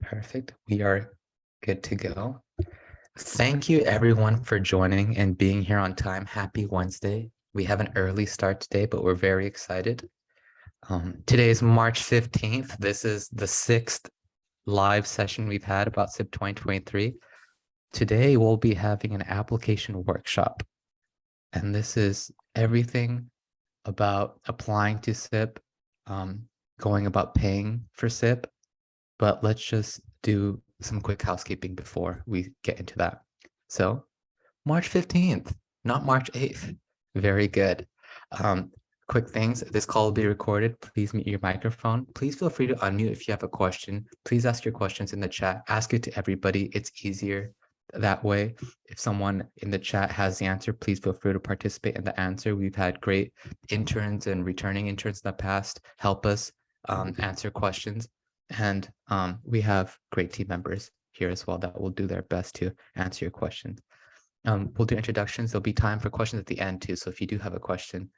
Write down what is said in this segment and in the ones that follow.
Perfect. We are good to go. Thank you everyone for joining and being here on time. Happy Wednesday. We have an early start today, but we're very excited. Today is March 15th. This is the 6th live session we've had about SIP 2023. Today we'll be having an application workshop. And this is everything about applying to SIP, going about paying for SIP. But let's just do some quick housekeeping before we get into that. So March 15th, not March 8th. Very good. Quick things, this call will be recorded. Please mute your microphone. Please feel free to unmute if you have a question. Please ask your questions in the chat. Ask it to everybody. It's easier that way. If someone in the chat has the answer, please feel free to participate in the answer. We've had great interns and returning interns in the past help us answer questions. And we have great team members here as well that will do their best to answer your questions. We'll do introductions. There'll be time for questions at the end too. So if you do have a question,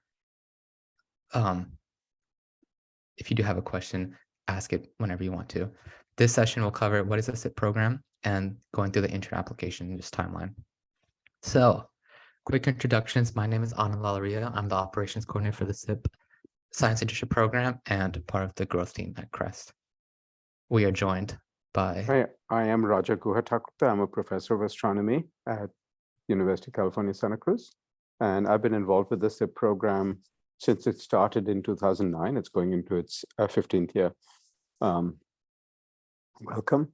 ask it whenever you want to. This session will cover what is a SIP program and going through the intern application in this timeline. So quick introductions. My name is Anand Lalaria. I'm the operations coordinator for the SIP Science Internship Program and part of the growth team at CREST. We are joined by... I am Raja Guha-Thakurta. I'm a professor of astronomy at University of California, Santa Cruz. And I've been involved with the SIP program since it started in 2009. It's going into its 15th year. Welcome.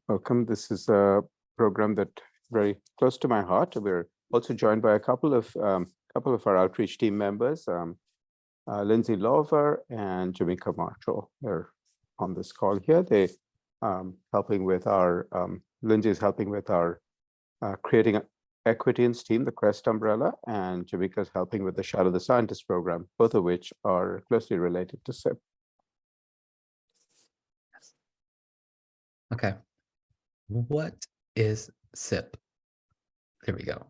This is a program that very close to my heart. We're also joined by a couple of our outreach team members, Lindsay Lover and Jamaica Marshall. They're on this call here. They helping with our Lindsay is helping with our creating equity in STEAM, the CREST umbrella, and Jamaica is helping with the Shadow the Scientist program, both of which are closely related to SIP. Okay. What is SIP? There we go.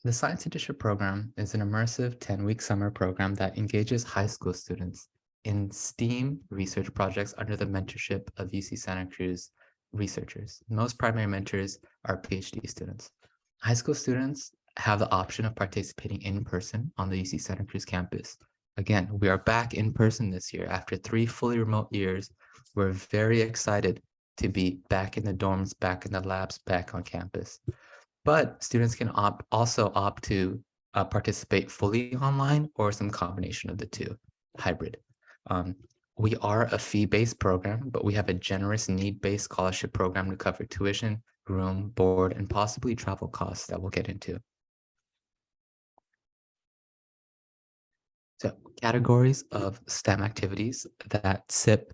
The Science Internship Program is an immersive 10-week summer program that engages high school students in STEAM research projects under the mentorship of UC Santa Cruz researchers. Most primary mentors are PhD students. High school students have the option of participating in person on the UC Santa Cruz campus. Again, we are back in person this year. After 3 fully remote years, we're very excited to be back in the dorms, back in the labs, back on campus. But students can also opt to participate fully online or some combination of the two, hybrid. We are a fee-based program, but we have a generous need-based scholarship program to cover tuition, room, board, and possibly travel costs that we'll get into. So categories of STEM activities that SIP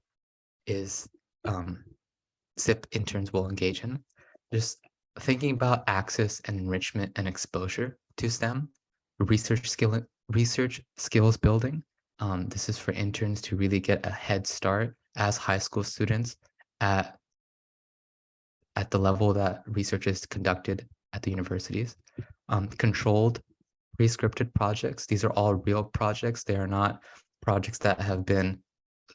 interns will engage in. Just thinking about access and enrichment and exposure to STEM, research skills building. This is for interns to really get a head start as high school students at the level that research is conducted at the universities. Controlled pre-scripted projects. These are all real projects. They are not projects that have been,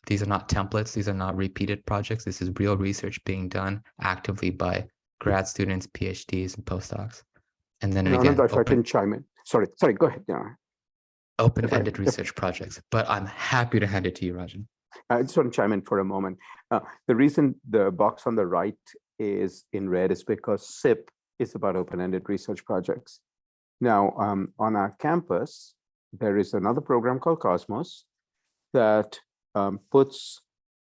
these are not templates. These are not repeated projects. This is real research being done actively by grad students, PhDs, and postdocs. And then again, if I can chime in. Sorry, go ahead. Yeah. Open-ended research projects, but I'm happy to hand it to you, Rajan. I just want to chime in for a moment. The reason the box on the right is in red is because SIP is about open-ended research projects. Now, on our campus, there is another program called Cosmos that puts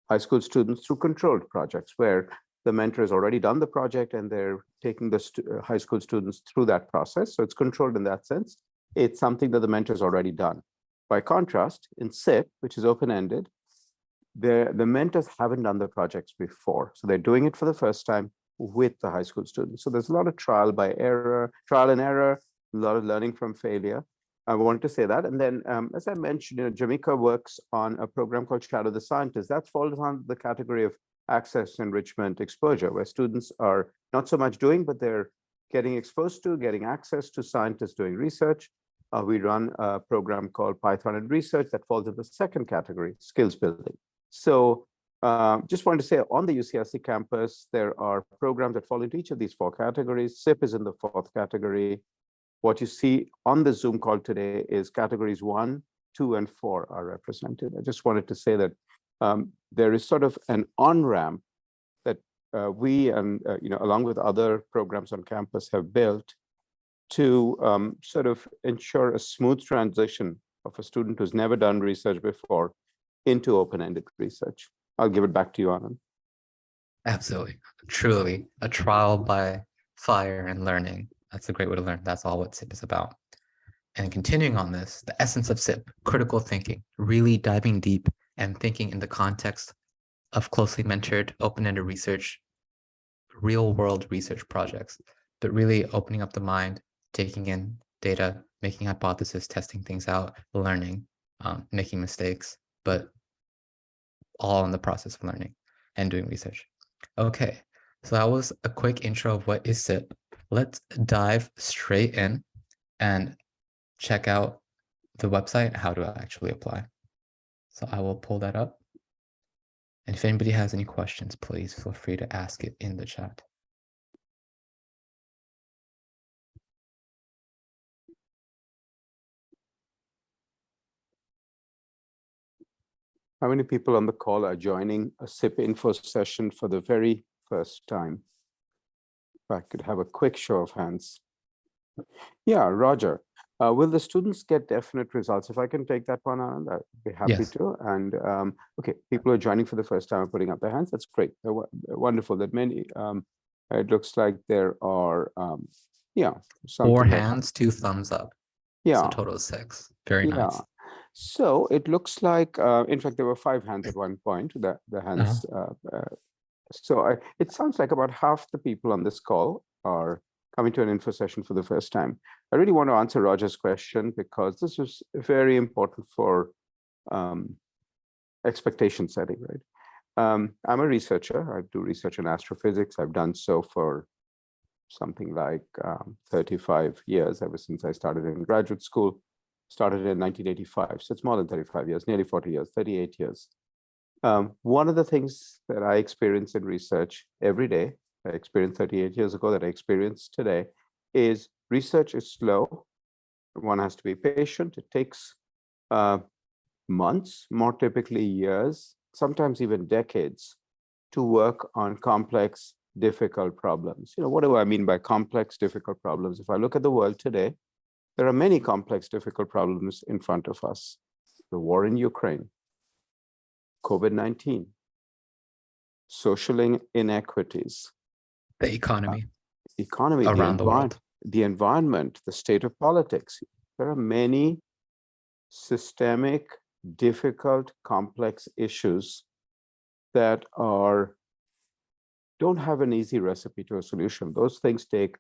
high school students through controlled projects where the mentor has already done the project and they're taking the high school students through that process. So it's controlled in that sense. It's something that the mentor has already done. By contrast, in SIP, which is open-ended, the mentors haven't done the projects before. So they're doing it for the first time with the high school students. So there's a lot of trial and error, a lot of learning from failure. I wanted to say that. And then, as I mentioned, Jamaica works on a program called Shadow the Scientist. That falls on the category of access, enrichment, exposure, where students are not so much doing, but they're getting exposed to, getting access to scientists doing research. We run a program called Python and Research that falls in the second category, skills building. So Just wanted to say on the UCSC campus, there are programs that fall into each of these four categories. SIP is in the fourth category. What you see on the Zoom call today is categories 1, 2, and 4 are represented. I just wanted to say that there is sort of an on-ramp that we and, along with other programs on campus have built to sort of ensure a smooth transition of a student who's never done research before into open-ended research. I'll give it back to you, Anand. Absolutely. Truly a trial by fire and learning. That's a great way to learn. That's all what SIP is about. And continuing on this, the essence of SIP, critical thinking, really diving deep and thinking in the context of closely mentored, open-ended research, real-world research projects, but really opening up the mind, taking in data, making hypotheses, testing things out, learning, making mistakes, but all in the process of learning and doing research. Okay, so that was a quick intro of what is SIP. Let's dive straight in and check out the website, how to actually apply. So I will pull that up. And if anybody has any questions, please feel free to ask it in the chat. How many people on the call are joining a SIP info session for the very first time? If I could have a quick show of hands. Yeah, Roger. Will the students get definite results? If I can take that one on, I'd be happy Yes. to. And okay, people are joining for the first time and putting up their hands. That's great. Wonderful that many. It looks like there are, yeah. 4 like, hands, 2 thumbs up. yeah. So total of 6. Very Yeah. nice. So it looks like, in fact, there were 5 hands at one point. The hands. So it sounds like about half the people on this call are coming to an info session for the first time. I really want to answer Roger's question because this is very important for expectation setting, right? I'm a researcher. I do research in astrophysics. I've done so for something like 35 years, ever since I started in graduate school. Started in 1985, so it's more than 35 years, nearly 40 years, 38 years. One of the things that I experience in research every day, I experienced 38 years ago, that I experience today, is research is slow. One has to be patient. It takes months, more typically years, sometimes even decades, to work on complex, difficult problems. What do I mean by complex, difficult problems? If I look at the world today, there are many complex, difficult problems in front of us. The war in Ukraine, COVID-19, social inequities, The economy the around the world. environment, the state of politics. There are many systemic, difficult, complex issues that don't have an easy recipe to a solution. Those things take,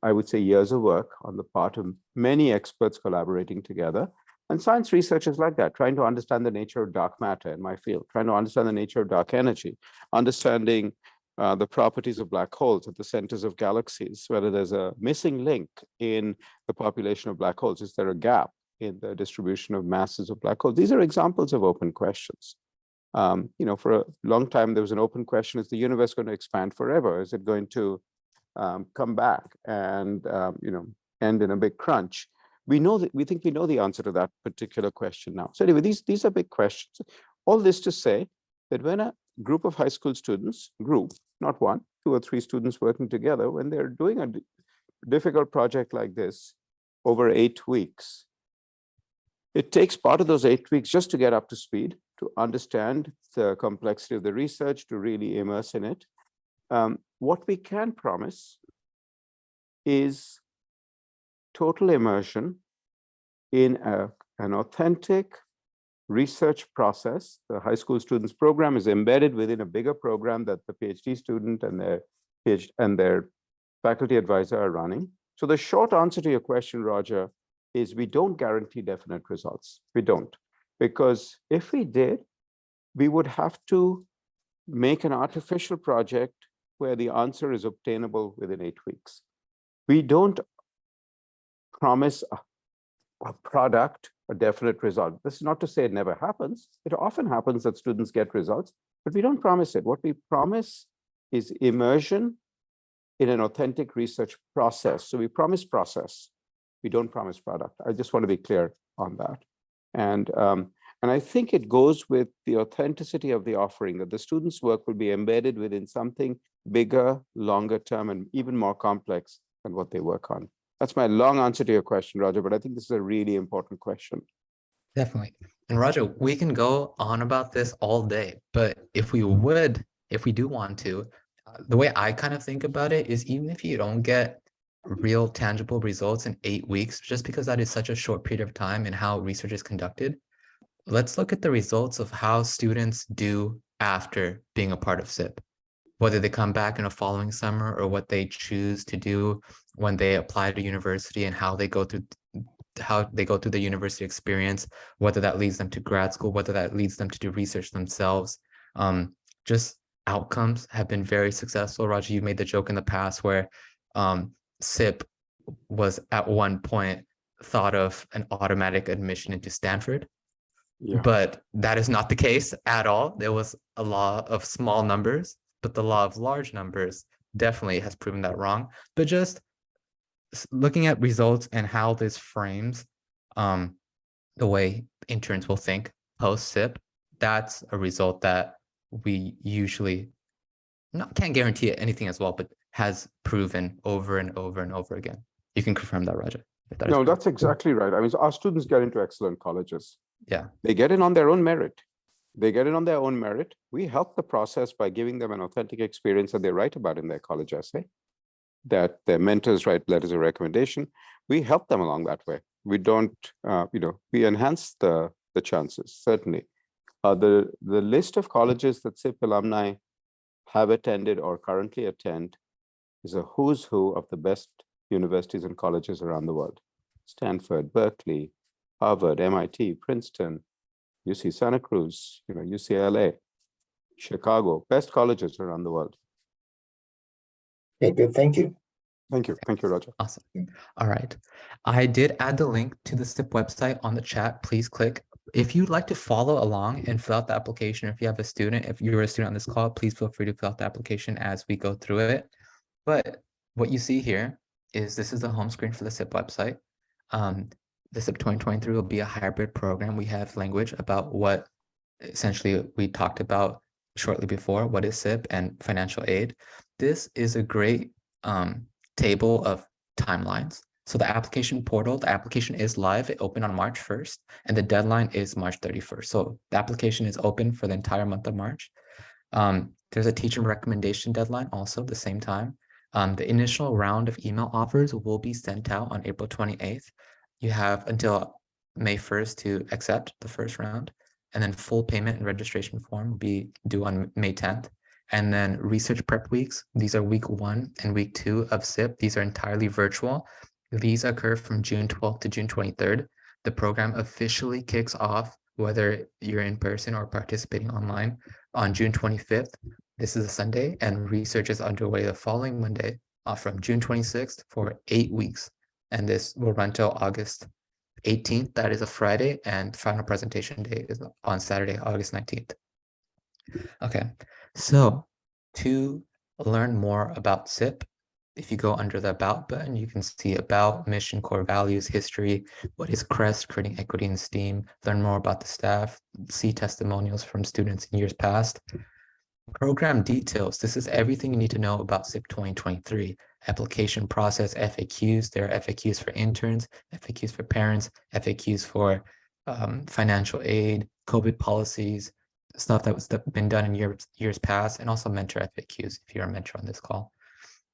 I would say, years of work on the part of many experts collaborating together. And science research is like that, trying to understand the nature of dark matter in my field, trying to understand the nature of dark energy, understanding the properties of black holes at the centers of galaxies, whether there's a missing link in the population of black holes. Is there a gap in the distribution of masses of black holes? These are examples of open questions. For a long time, there was an open question: is the universe going to expand forever? Is it going to come back and end in a big crunch? We think we know the answer to that particular question now. So anyway, these are big questions. All this to say that when a group of high school students, not 1, 2 or 3 students working together, when they're doing a difficult project like this over 8 weeks, it takes part of those 8 weeks just to get up to speed, to understand the complexity of the research, to really immerse in it. What we can promise is total immersion in an authentic research process. The high school students program is embedded within a bigger program that the PhD student and their faculty advisor are running. So the short answer to your question, Roger, is we don't guarantee definite results. We don't, because if we did, we would have to make an artificial project where the answer is obtainable within 8 weeks. We don't promise a product, a definite result. This is not to say it never happens. It often happens that students get results, but we don't promise it. What we promise is immersion in an authentic research process. So we promise process. We don't promise product. I just want to be clear on that. And I think it goes with the authenticity of the offering, that the students' work will be embedded within something bigger, longer term, and even more complex than what they work on. That's my long answer to your question, Roger, but I think this is a really important question. Definitely. And Roger, we can go on about this all day, but if we do want to, the way I kind of think about it is even if you don't get real tangible results in 8 weeks, just because that is such a short period of time and how research is conducted, let's look at the results of how students do after being a part of SIP, whether they come back in a following summer or what they choose to do when they apply to university and how they go through the university experience, whether that leads them to grad school, whether that leads them to do research themselves. Just outcomes have been very successful. Raji, you made the joke in the past where SIP was at one point thought of an automatic admission into Stanford. Yeah. But that is not the case at all. There was a law of small numbers, but the law of large numbers definitely has proven that wrong. But just looking at results and how this frames the way interns will think post-SIP, that's a result that we usually can't guarantee anything as well, but has proven over and over and over again. You can confirm that, Raja. No, that's exactly right. I mean, our students get into excellent colleges. Yeah. They get in on their own merit. They get in on their own merit. We help the process by giving them an authentic experience that they write about in their college essay, that their mentors write letters of recommendation. We help them along that way. We don't, we enhance the chances, certainly. The list of colleges that SIP alumni have attended or currently attend is a who's who of the best universities and colleges around the world. Stanford, Berkeley, Harvard, MIT, Princeton, UC Santa Cruz, UCLA, Chicago, best colleges around the world. Okay, good. Thank you. Thank you. Thank you, Roger. Awesome. All right. I did add the link to the SIP website on the chat. Please click. If you'd like to follow along and fill out the application, if you're a student on this call, please feel free to fill out the application as we go through it. But what you see here is this is the home screen for the SIP website. The SIP 2023 will be a hybrid program. We have language about what essentially we talked about shortly before, what is SIP and financial aid. This is a great table of timelines. So the application portal, the application is live. It opened on March 1st and the deadline is March 31st. So the application is open for the entire month of March. There's a teacher recommendation deadline also the same time. The initial round of email offers will be sent out on April 28th. You have until May 1st to accept the first round, and then full payment and registration form will be due on May 10th. And then research prep weeks, these are week 1 and week 2 of SIP. These are entirely virtual. These occur from June 12th to June 23rd. The program officially kicks off, whether you're in person or participating online, on June 25th. This is a Sunday, and research is underway the following Monday from June 26th for 8 weeks. And this will run till August 18th. That is a Friday, and final presentation day is on Saturday, August 19th. Okay, so to learn more about SIP, if you go under the About button, you can see About, Mission, Core Values, History, what is CREST, Creating Equity in STEAM, learn more about the staff, see testimonials from students in years past. Program details, this is everything you need to know about SIP 2023. Application process, FAQs, there are FAQs for interns, FAQs for parents, FAQs for financial aid, COVID policies, stuff that was been done in years past, and also mentor FAQs if you're a mentor on this call.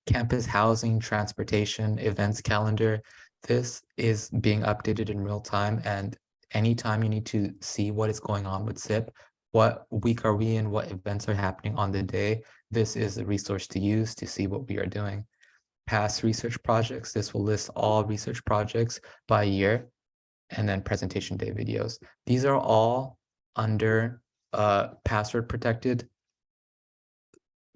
Campus housing, transportation, events calendar. This is being updated in real time, and anytime you need to see what is going on with SIP, what week are we in, what events are happening on the day, this is a resource to use to see what we are doing. Past research projects, this will list all research projects by year, and then presentation day videos. These are all under a password protected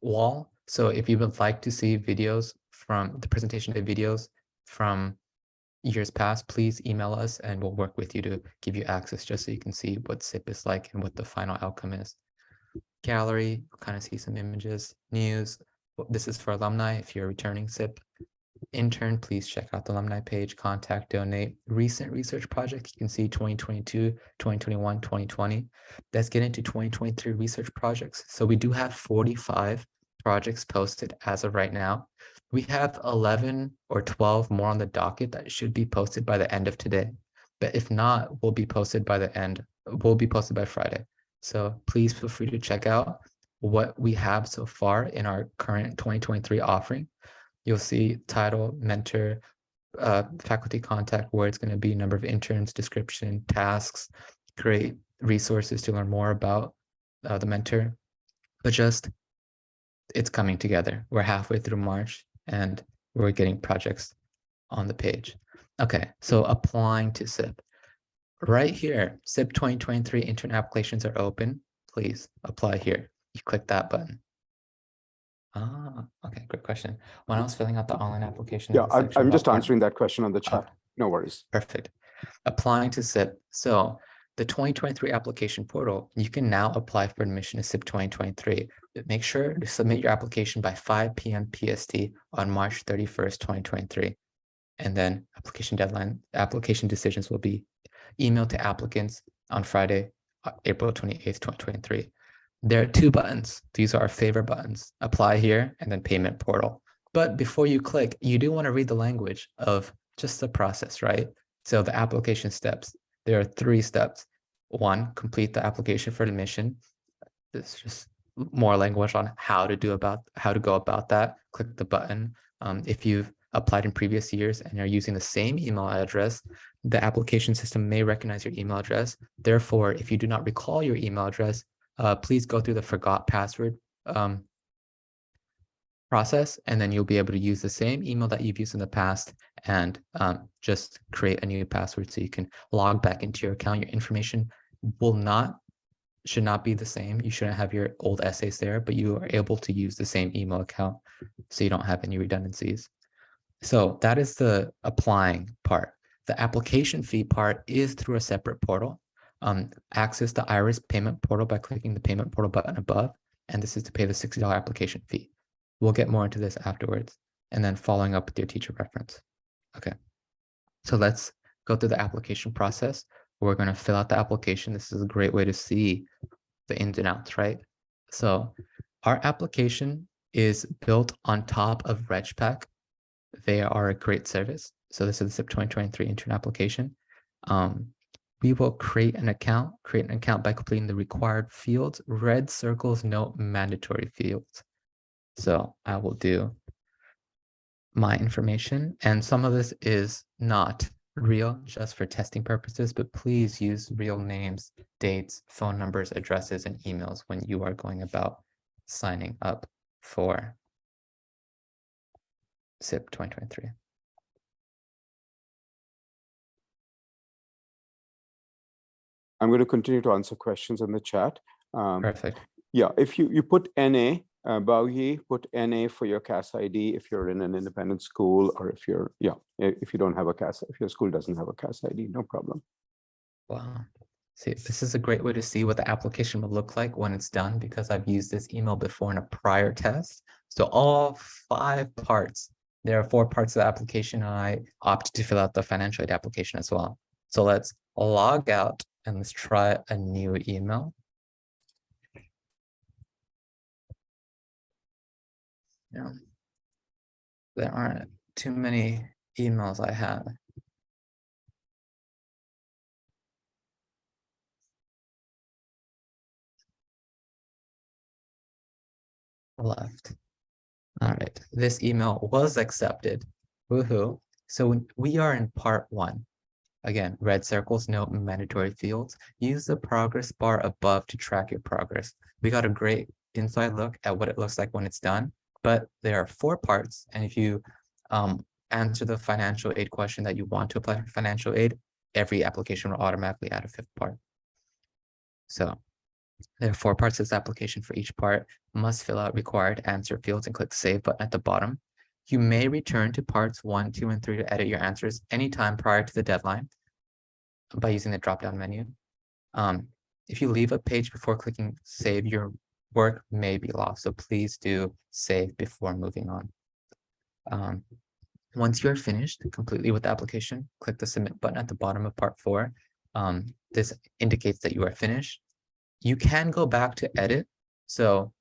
wall. So if you would like to see videos from the presentation day videos from years past, please email us and we'll work with you to give you access just so you can see what SIP is like and what the final outcome is. Gallery, kind of see some images. News, this is for alumni if you're returning SIP. Intern, please check out the alumni page, contact, donate. Recent research project, you can see 2022, 2021, 2020. Let's get into 2023 research projects. So we do have 45 projects posted as of right now. We have 11 or 12 more on the docket that should be posted by the end of today. But if not, will be posted by Friday. So please feel free to check out what we have so far in our current 2023 offering. You'll see title, mentor, faculty contact, where it's going to be, number of interns, description, tasks, great resources to learn more about the mentor. But just, it's coming together. We're halfway through March and we're getting projects on the page. Okay, so applying to SIP. Right here, SIP 2023 intern applications are open. Please apply here. You click that button. Okay, great question. When I was filling out the online application, Yeah, there's a section I'm about just answering that question on the chat. No worries. Perfect. Applying to SIP. So the 2023 application portal, you can now apply for admission to SIP 2023. But make sure to submit your application by 5 p.m. PST on March 31st, 2023. And then application decisions will be emailed to applicants on Friday, April 28th, 2023. There are two buttons. These are our favorite buttons. Apply here and then payment portal. But before you click, you do want to read the language of just the process, right? So the application steps, there are 3 steps. 1, complete the application for admission. This is just more language on how to go about that. Click the button. If you've applied in previous years and are using the same email address, the application system may recognize your email address. Therefore, if you do not recall your email address, please go through the forgot password process, and then you'll be able to use the same email that you've used in the past and just create a new password so you can log back into your account. Your information should not be the same. You shouldn't have your old essays there, but you are able to use the same email account so you don't have any redundancies. So that is the applying part. The application fee part is through a separate portal. Access the Iris payment portal by clicking the payment portal button above, and this is to pay the $60 application fee. We'll get more into this afterwards, and then following up with your teacher reference. Okay, so let's go through the application process. We're going to fill out the application. This is a great way to see the ins and outs, right? So our application is built on top of RegPack. They are a great service. So this is the SIP 2023 intern application. We will create an account by completing the required fields. Red circles note mandatory fields. So I will do my information, and some of this is not real, just for testing purposes, but please use real names, dates, phone numbers, addresses, and emails when you are going about signing up for SIP 2023. I'm going to continue to answer questions in the chat. Perfect. Yeah, if you put NA, Bauhi, put NA for your CAS ID if you're in an independent school, or if you don't have a CAS, if your school doesn't have a CAS ID, no problem. Wow. See, this is a great way to see what the application will look like when it's done, because I've used this email before in a prior test. So all 5 parts, there are 4 parts of the application, and I opted to fill out the financial aid application as well. So let's log out and let's try a new email. Yeah. There aren't too many emails I have. Left. All right, this email was accepted. Woohoo. So we are in part 1. Again, red circles note mandatory fields. Use the progress bar above to track your progress. We got a great inside look at what it looks like when it's done, but there are 4 parts. And if you answer the financial aid question that you want to apply for financial aid, every application will automatically add a 5th part. So there are 4 parts of this application. For each part, must fill out required answer fields and click save button at the bottom. You may return to parts 1, 2, and 3 to edit your answers anytime prior to the deadline by using the drop-down menu. If you leave a page before clicking save, your work may be lost. So please do save before moving on. Once you are finished completely with the application, click the submit button at the bottom of part 4. This indicates that you are finished. You can go back to edit. So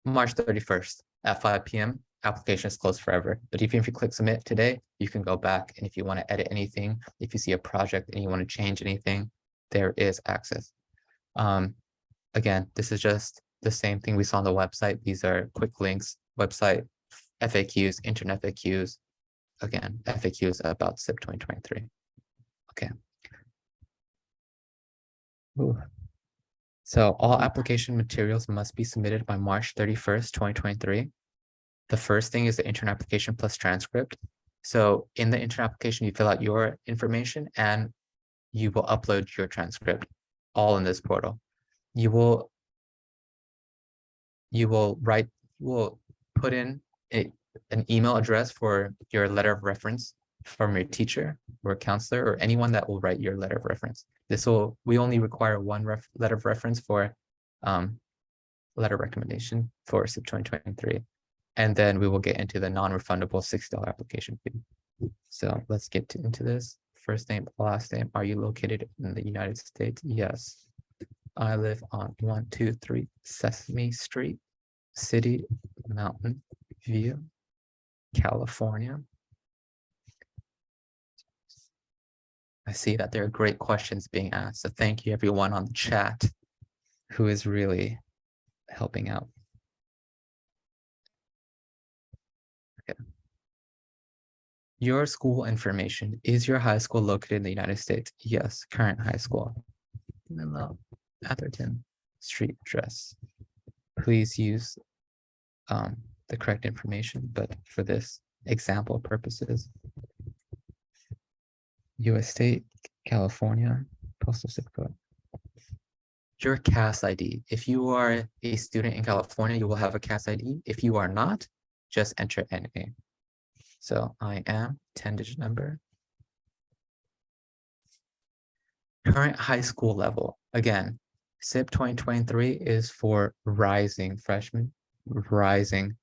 March 31st at 5 p.m., application is closed forever. But even if you click submit today, you can go back. And if you want to edit anything, if you see a project and you want to change anything, there is access. Again, this is just the same thing we saw on the website. These are quick links, website, FAQs, intern FAQs. Again, FAQs about SIP 2023. Okay. Ooh. So all application materials must be submitted by March 31st, 2023. The first thing is the intern application plus transcript. So in the intern application, you fill out your information and you will upload your transcript all in this portal. You will put in an email address for your letter of reference from your teacher or counselor or anyone that will write your letter of reference. We only require one letter of reference for letter recommendation for SIP 2023. And then we will get into the non-refundable $60 application fee. So let's get into this. First name, last name. Are you located in the United States? Yes. I live on 123 Sesame Street, City, Mountain View, California. I see that there are great questions being asked. So thank you everyone on the chat who is really helping out. Okay. Your school information. Is your high school located in the United States? Yes, current high school. Atherton Street address. Please use the correct information, but for this example purposes, U.S. state, California, postal zip code. Your CAS ID. If you are a student in California, you will have a CAS ID. If you are not, just enter NA. So I am 10-digit number. Current high school level. Again, SIP 2023 is for rising freshmen, rising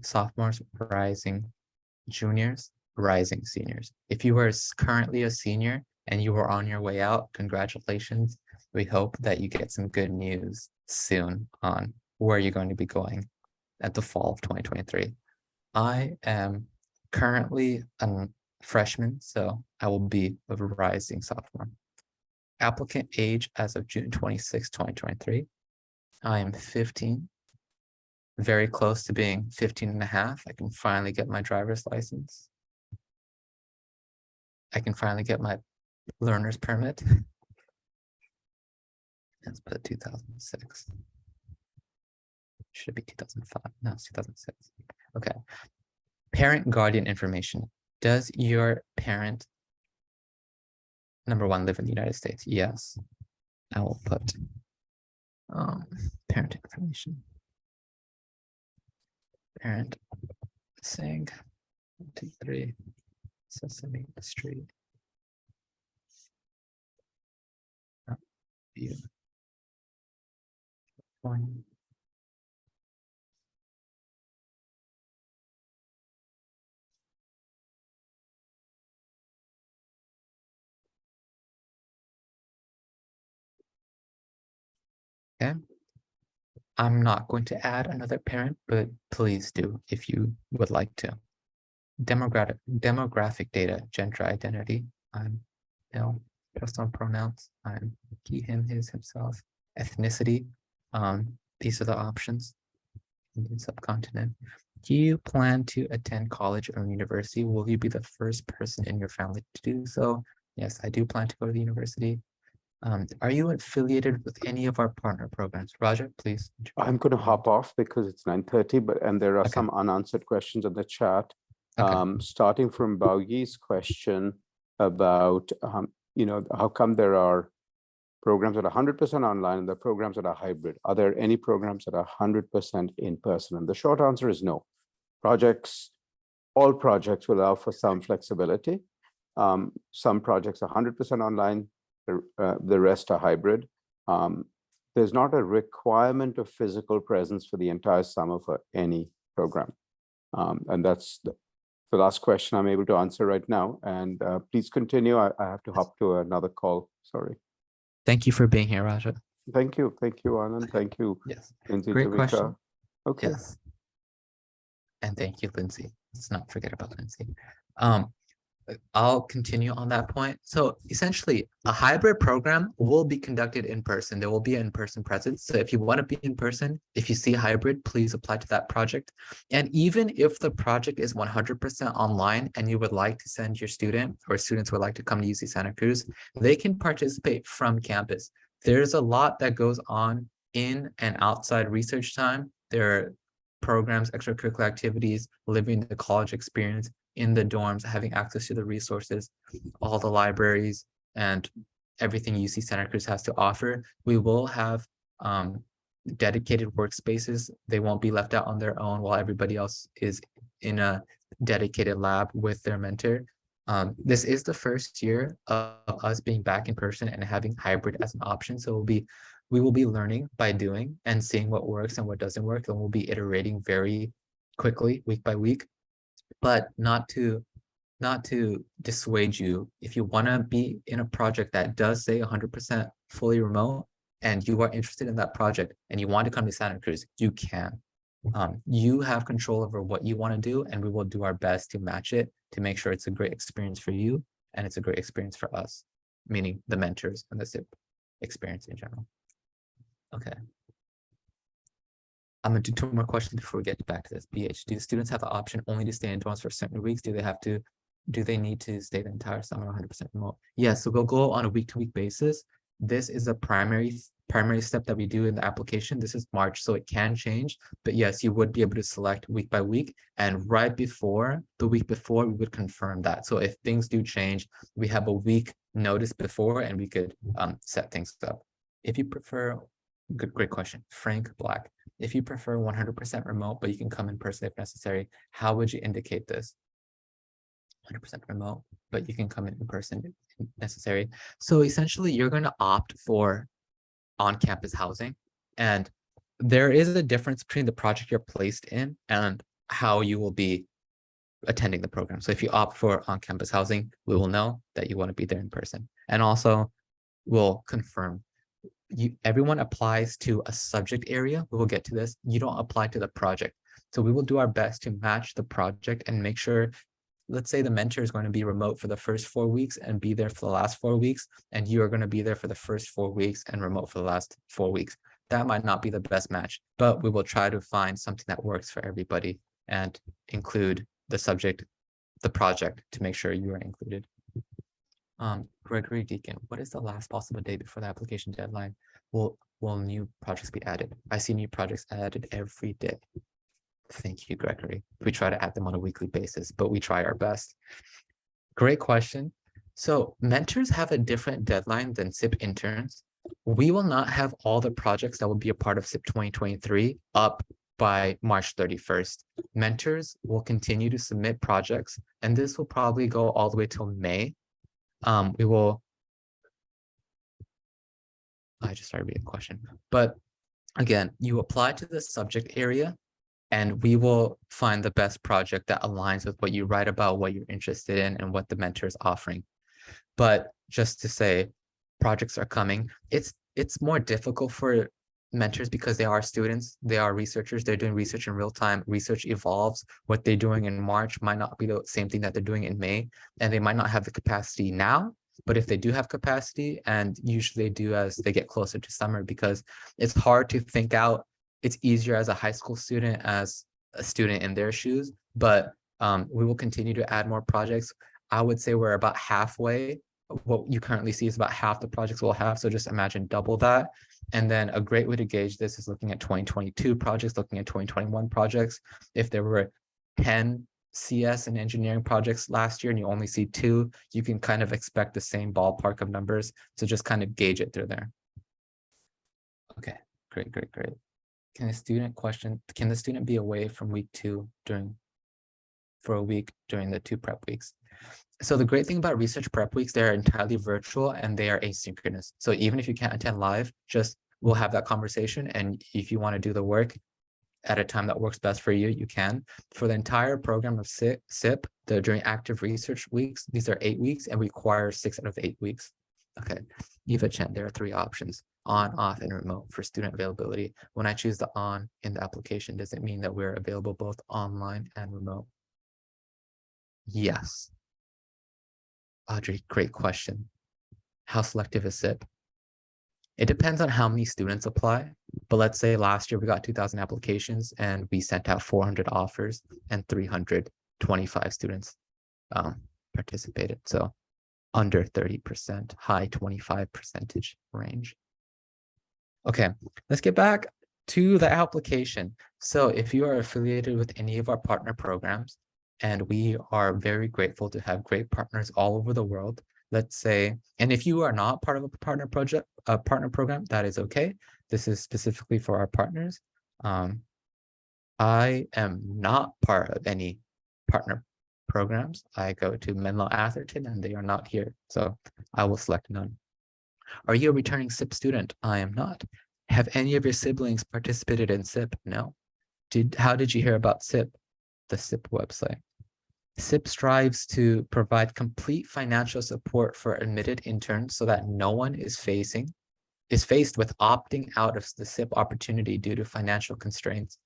sophomores, rising juniors, rising seniors. If you are currently a senior and you are on your way out, congratulations. We hope that you get some good news soon on where you're going to be going at the fall of 2023. I am currently a freshman, so I will be a rising sophomore. Applicant age as of June 26, 2023. I am 15, very close to being 15 and a half. I can finally get my driver's license. I can finally get my learner's permit. Let's put 2006. Should be 2005. No, it's 2006. Okay. Parent guardian information. Does your parent, number one, live in the United States? Yes. I will put parent information. Parent saying 123 Sesame Street. View. One. Okay. I'm not going to add another parent, but please do if you would like to. Demographic data, gender identity. I'm male, personal pronouns. I'm he, him, his, himself. Ethnicity. These are the options. Indian subcontinent. Do you plan to attend college or university? Will you be the first person in your family to do so? Yes, I do plan to go to the university. Are you affiliated with any of our partner programs? Roger, please. I'm going to hop off because it's 9:30, and there are some unanswered questions in the chat. Okay. Starting from Baugi's question about, how come there are programs that are 100% online and the programs that are hybrid? Are there any programs that are 100% in person? And the short answer is no. Projects all projects will allow for some flexibility. Some projects are 100% online, the rest are hybrid. There's not a requirement of physical presence for the entire summer for any program. And that's the last question I'm able to answer right now. And please continue. I have to hop to another call. Sorry. Thank you for being here, Raja. Thank you. Thank you, Anand. Thank you, Yes. Lindsay, Great Javika. question. Okay. Yes. And thank you, Lindsay. Let's not forget about Lindsay. I'll continue on that point. So essentially, a hybrid program will be conducted in person. There will be an in-person presence. So if you want to be in person, if you see hybrid, please apply to that project. And even if the project is 100% online and you would like to send your student or students would like to come to UC Santa Cruz, they can participate from campus. There's a lot that goes on in and outside research time. There are programs, extracurricular activities, living the college experience in the dorms, having access to the resources, all the libraries, and everything UC Santa Cruz has to offer. We will have dedicated workspaces. They won't be left out on their own while everybody else is in a dedicated lab with their mentor. This is the first year of us being back in person and having hybrid as an option. So we will be learning by doing and seeing what works and what doesn't work, and we'll be iterating very quickly, week by week. But not to dissuade you, if you want to be in a project that does say 100% fully remote and you are interested in that project and you want to come to Santa Cruz, you can. You have control over what you want to do, and we will do our best to match it to make sure it's a great experience for you and it's a great experience for us, meaning the mentors and the SIP experience in general. Okay. I'm gonna do 2 more questions before we get back to this. BH, do the students have the option only to stay in dorms for certain weeks? Do they need to stay the entire summer 100% remote? Yes, so we'll go on a week-to-week basis. This is a primary step that we do in the application. This is March, so it can change. But yes, you would be able to select week by week. And right before, the week before, we would confirm that. So if things do change, we have a week notice before and we could set things up. If you prefer, great question, Frank Black. If you prefer 100% remote, but you can come in person if necessary, how would you indicate this? 100% remote, but you can come in person if necessary. So essentially, you're going to opt for on-campus housing. And there is a difference between the project you're placed in and how you will be attending the program. So if you opt for on-campus housing, we will know that you want to be there in person. And also, we'll confirm. Everyone applies to a subject area. We will get to this. You don't apply to the project. So we will do our best to match the project and make sure, let's say the mentor is going to be remote for the first 4 weeks and be there for the last 4 weeks, and you are going to be there for the first 4 weeks and remote for the last 4 weeks. That might not be the best match, but we will try to find something that works for everybody and include the subject, the project, to make sure you are included. Gregory Deacon, what is the last possible day before the application deadline? Will new projects be added? I see new projects added every day. Thank you, Gregory. We try to add them on a weekly basis, but we try our best. Great question. So mentors have a different deadline than SIP interns. We will not have all the projects that will be a part of SIP 2023 up by March 31st. Mentors will continue to submit projects, and this will probably go all the way till May. I just started reading the question, but again, you apply to the subject area and we will find the best project that aligns with what you write about, what you're interested in, and what the mentor is offering. But just to say, projects are coming. It's more difficult for mentors because they are students, they are researchers, they're doing research in real time. Research evolves. What they're doing in March might not be the same thing that they're doing in May, and they might not have the capacity now. But if they do have capacity, and usually they do as they get closer to summer, because it's hard to think out. It's easier as a high school student, as a student in their shoes, but we will continue to add more projects. I would say we're about halfway. What you currently see is about half the projects we'll have. So just imagine double that. And then a great way to gauge this is looking at 2022 projects, looking at 2021 projects. If there were 10 CS and engineering projects last year and you only see 2, you can kind of expect the same ballpark of numbers. So just kind of gauge it through there. Okay, great. Can the student be away from week 2 for a week during the 2 prep weeks. So the great thing about research prep weeks, they're entirely virtual and they are asynchronous. So even if you can't attend live, just we'll have that conversation. And if you want to do the work at a time that works best for you, you can. For the entire program of SIP, during active research weeks, these are 8 weeks and require 6 out of 8 weeks. Okay, Eva Chen, there are 3 options: on, off, and remote for student availability. When I choose the on in the application, does it mean that we're available both online and remote? Yes. Audrey, great question. How selective is SIP? It depends on how many students apply, but let's say last year we got 2,000 applications and we sent out 400 offers and 325 students participated. So under 30%, high 25% range. Okay, let's get back to the application. So if you are affiliated with any of our partner programs, and we are very grateful to have great partners all over the world, let's say, and if you are not part of a partner program, that is okay. This is specifically for our partners. I am not part of any partner programs. I go to Menlo Atherton and they are not here. So I will select none. Are you a returning SIP student? I am not. Have any of your siblings participated in SIP? No. How did you hear about SIP? The SIP website. SIP strives to provide complete financial support for admitted interns so that no one is faced with opting out of the SIP opportunity due to financial constraints.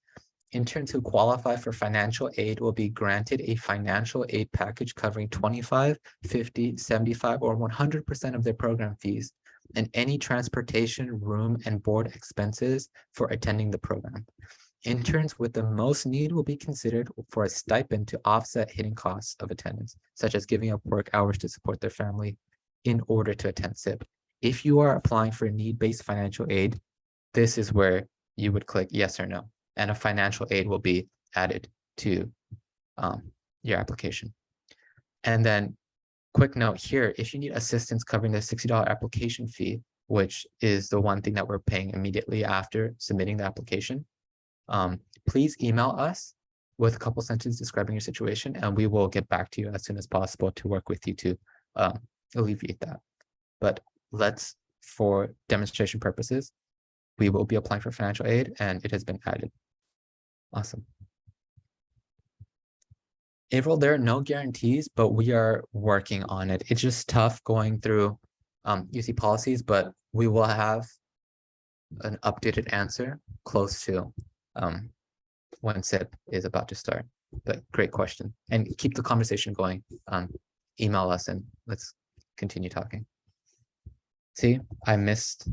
Interns who qualify for financial aid will be granted a financial aid package covering 25, 50, 75, or 100% of their program fees and any transportation, room, and board expenses for attending the program. Interns with the most need will be considered for a stipend to offset hidden costs of attendance, such as giving up work hours to support their family in order to attend SIP. If you are applying for need-based financial aid, this is where you would click yes or no, and a financial aid will be added to your application. And then quick note here, if you need assistance covering the $60 application fee, which is the one thing that we're paying immediately after submitting the application, please email us with a couple sentences describing your situation, and we will get back to you as soon as possible to work with you to alleviate that. But for demonstration purposes, we will be applying for financial aid, and it has been added. Awesome. April, there are no guarantees, but we are working on it. It's just tough going through UC policies, but we will have an updated answer close to when SIP is about to start. But great question. And keep the conversation going. Email us and let's continue talking. See, I missed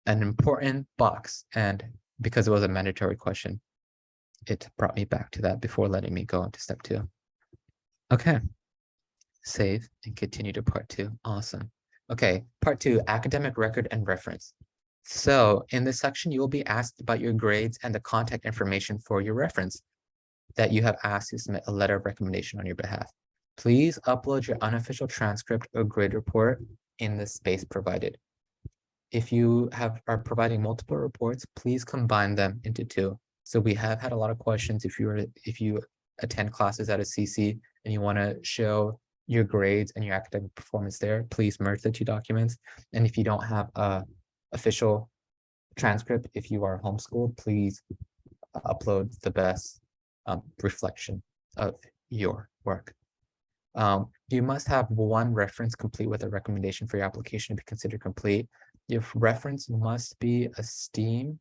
an important box, and because it was a mandatory question, it brought me back to that before letting me go into step 2. Okay. Save and continue to part 2. Awesome. Okay, part 2, academic record and reference. So in this section, you will be asked about your grades and the contact information for your reference that you have asked to submit a letter of recommendation on your behalf. Please upload your unofficial transcript or grade report in the space provided. If you are providing multiple reports, please combine them into 2. So we have had a lot of questions if you attend classes at a CC and you want to show your grades and your academic performance there, please merge the 2 documents. And if you don't have a official transcript, if you are homeschooled, please upload the best reflection of your work. You must have 1 reference complete with a recommendation for your application to be considered complete. Your reference must be a STEM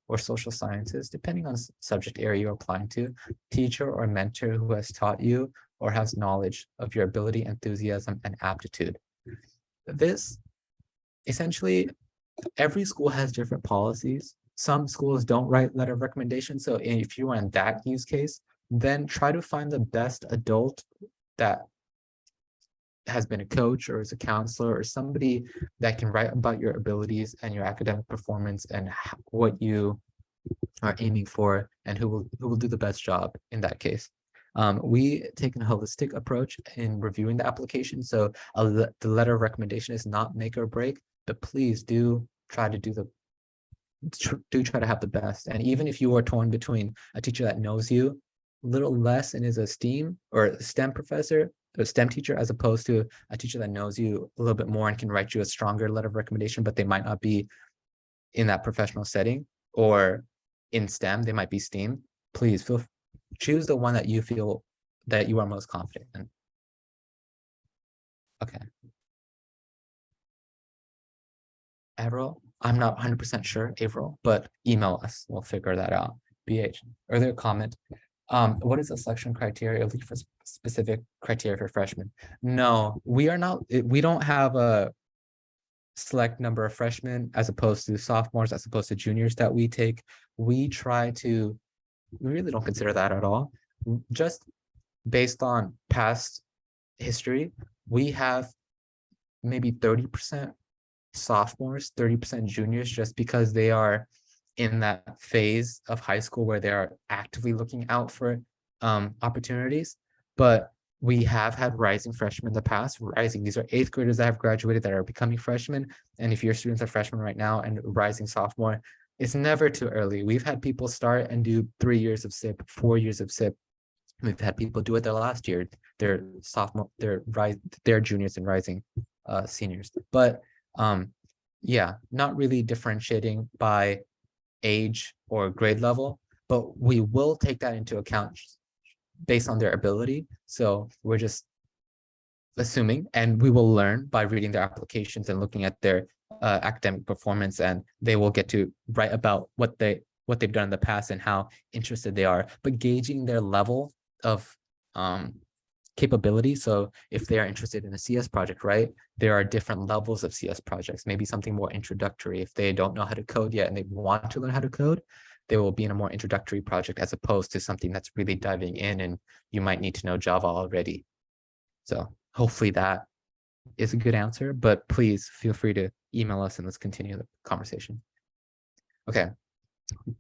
or social sciences, depending on subject area you're applying to, teacher or mentor who has taught you or has knowledge of your ability, enthusiasm, and aptitude. This, essentially, every school has different policies. Some schools don't write letter of recommendation. So if you are in that use case, then try to find the best adult that has been a coach or is a counselor or somebody that can write about your abilities and your academic performance and what you are aiming for and who will do the best job in that case. We take a holistic approach in reviewing the application. So the letter of recommendation is not make or break, but please do try to try to have the best. And even if you are torn between a teacher that knows you little less and is a STEAM or STEM professor or STEM teacher, as opposed to a teacher that knows you a little bit more and can write you a stronger letter of recommendation, but they might not be in that professional setting, or in STEM, they might be STEAM. Please choose the one that you feel that you are most confident in. Okay. Avril, I'm not 100% sure, Avril, but email us. We'll figure that out. BH, earlier comment. What is the selection criteria at least for specific criteria for freshmen? No, we are not. We don't have a select number of freshmen as opposed to sophomores, as opposed to juniors that we take. We really don't consider that at all. Just based on past history, we have maybe 30% sophomores, 30% juniors, just because they are in that phase of high school where they are actively looking out for opportunities. But we have had rising freshmen in the past. Rising, these are 8th graders that have graduated that are becoming freshmen. And if your students are freshmen right now and rising sophomore, it's never too early. We've had people start and do 3 years of SIP, 4 years of SIP. We've had people do it their last year. They're sophomore, they're juniors and rising seniors. But yeah, not really differentiating by age or grade level, but we will take that into account based on their ability. So we're just assuming, and we will learn by reading their applications and looking at their academic performance, and they will get to write about what they've done in the past and how interested they are, but gauging their level of capability. So if they are interested in a CS project, right, there are different levels of CS projects, maybe something more introductory. If they don't know how to code yet and they want to learn how to code, they will be in a more introductory project as opposed to something that's really diving in and you might need to know Java already. So hopefully that is a good answer, but please feel free to email us and let's continue the conversation. Okay,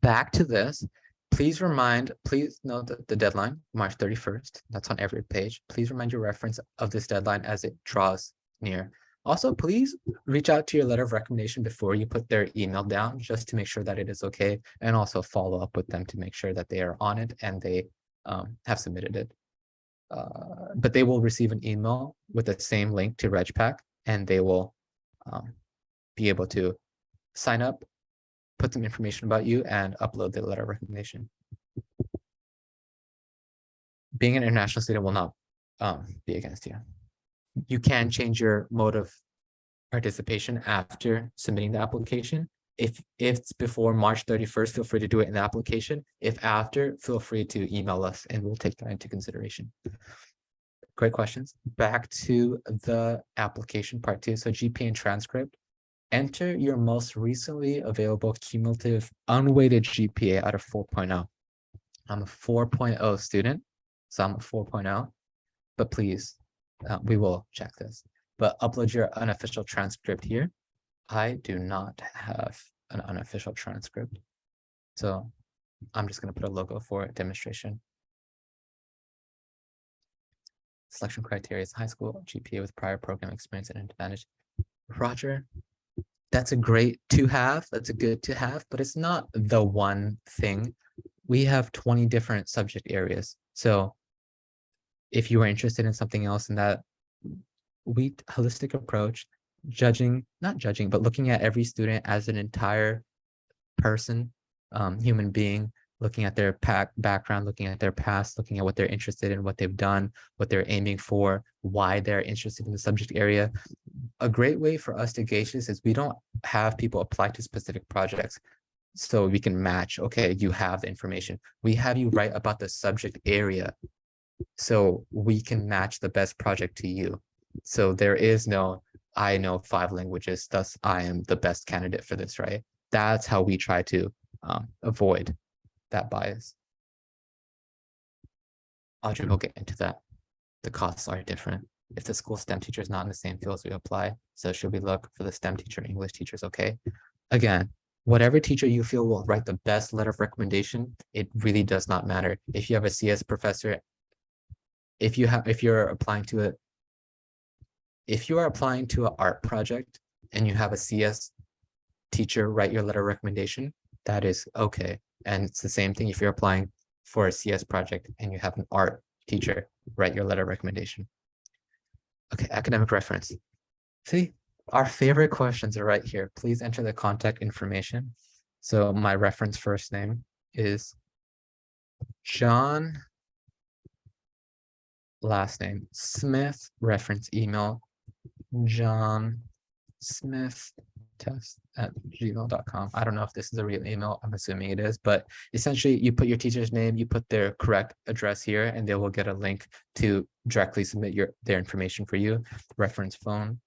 back to this. Please note that the deadline, March 31st, that's on every page. Please remind your reference of this deadline as it draws near. Also, please reach out to your letter of recommendation before you put their email down, just to make sure that it is okay, and also follow up with them to make sure that they are on it and they have submitted it. But they will receive an email with the same link to RegPack, and they will be able to sign up, put some information about you, and upload the letter of recommendation. Being an international student will not be against you. You can change your mode of participation after submitting the application. If it's before March 31st, feel free to do it in the application. If after, feel free to email us and we'll take that into consideration. Great questions. Back to the application part 2. So GPA and transcript. Enter your most recently available cumulative unweighted GPA out of 4.0. I'm a 4.0 student, so I'm a 4.0, but please, we will check this. But upload your unofficial transcript here. I do not have an unofficial transcript, so I'm just going to put a logo for demonstration. Selection criteria is high school GPA with prior program experience and advantage. Roger, that's a great to have. That's a good to have, but it's not the one thing. We have 20 different subject areas. So if you are interested in something else in that holistic approach, not judging, but looking at every student as an entire person, human being, looking at their background, looking at their past, looking at what they're interested in, what they've done, what they're aiming for, why they're interested in the subject area. A great way for us to gauge this is we don't have people apply to specific projects so we can match, okay, you have the information. We have you write about the subject area so we can match the best project to you. So there is no, I know 5 languages, thus I am the best candidate for this, right? That's how we try to avoid that bias. Audrey will get into that. The costs are different. If the school STEM teacher is not in the same fields, we apply. So should we look for the STEM teacher, English teachers? Okay. Again, whatever teacher you feel will write the best letter of recommendation, it really does not matter. If you have a CS professor, if you are applying to an art project and you have a CS teacher write your letter of recommendation, that is okay. And it's the same thing if you're applying for a CS project and you have an art teacher, write your letter of recommendation. Okay, academic reference. See, our favorite questions are right here. Please enter the contact information. So my reference first name is John, last name Smith, reference email John Smith test@gmail.com. I don't know if this is a real email. I'm assuming it is, but essentially you put your teacher's name, you put their correct address here, and they will get a link to directly submit their information for you. Reference phone.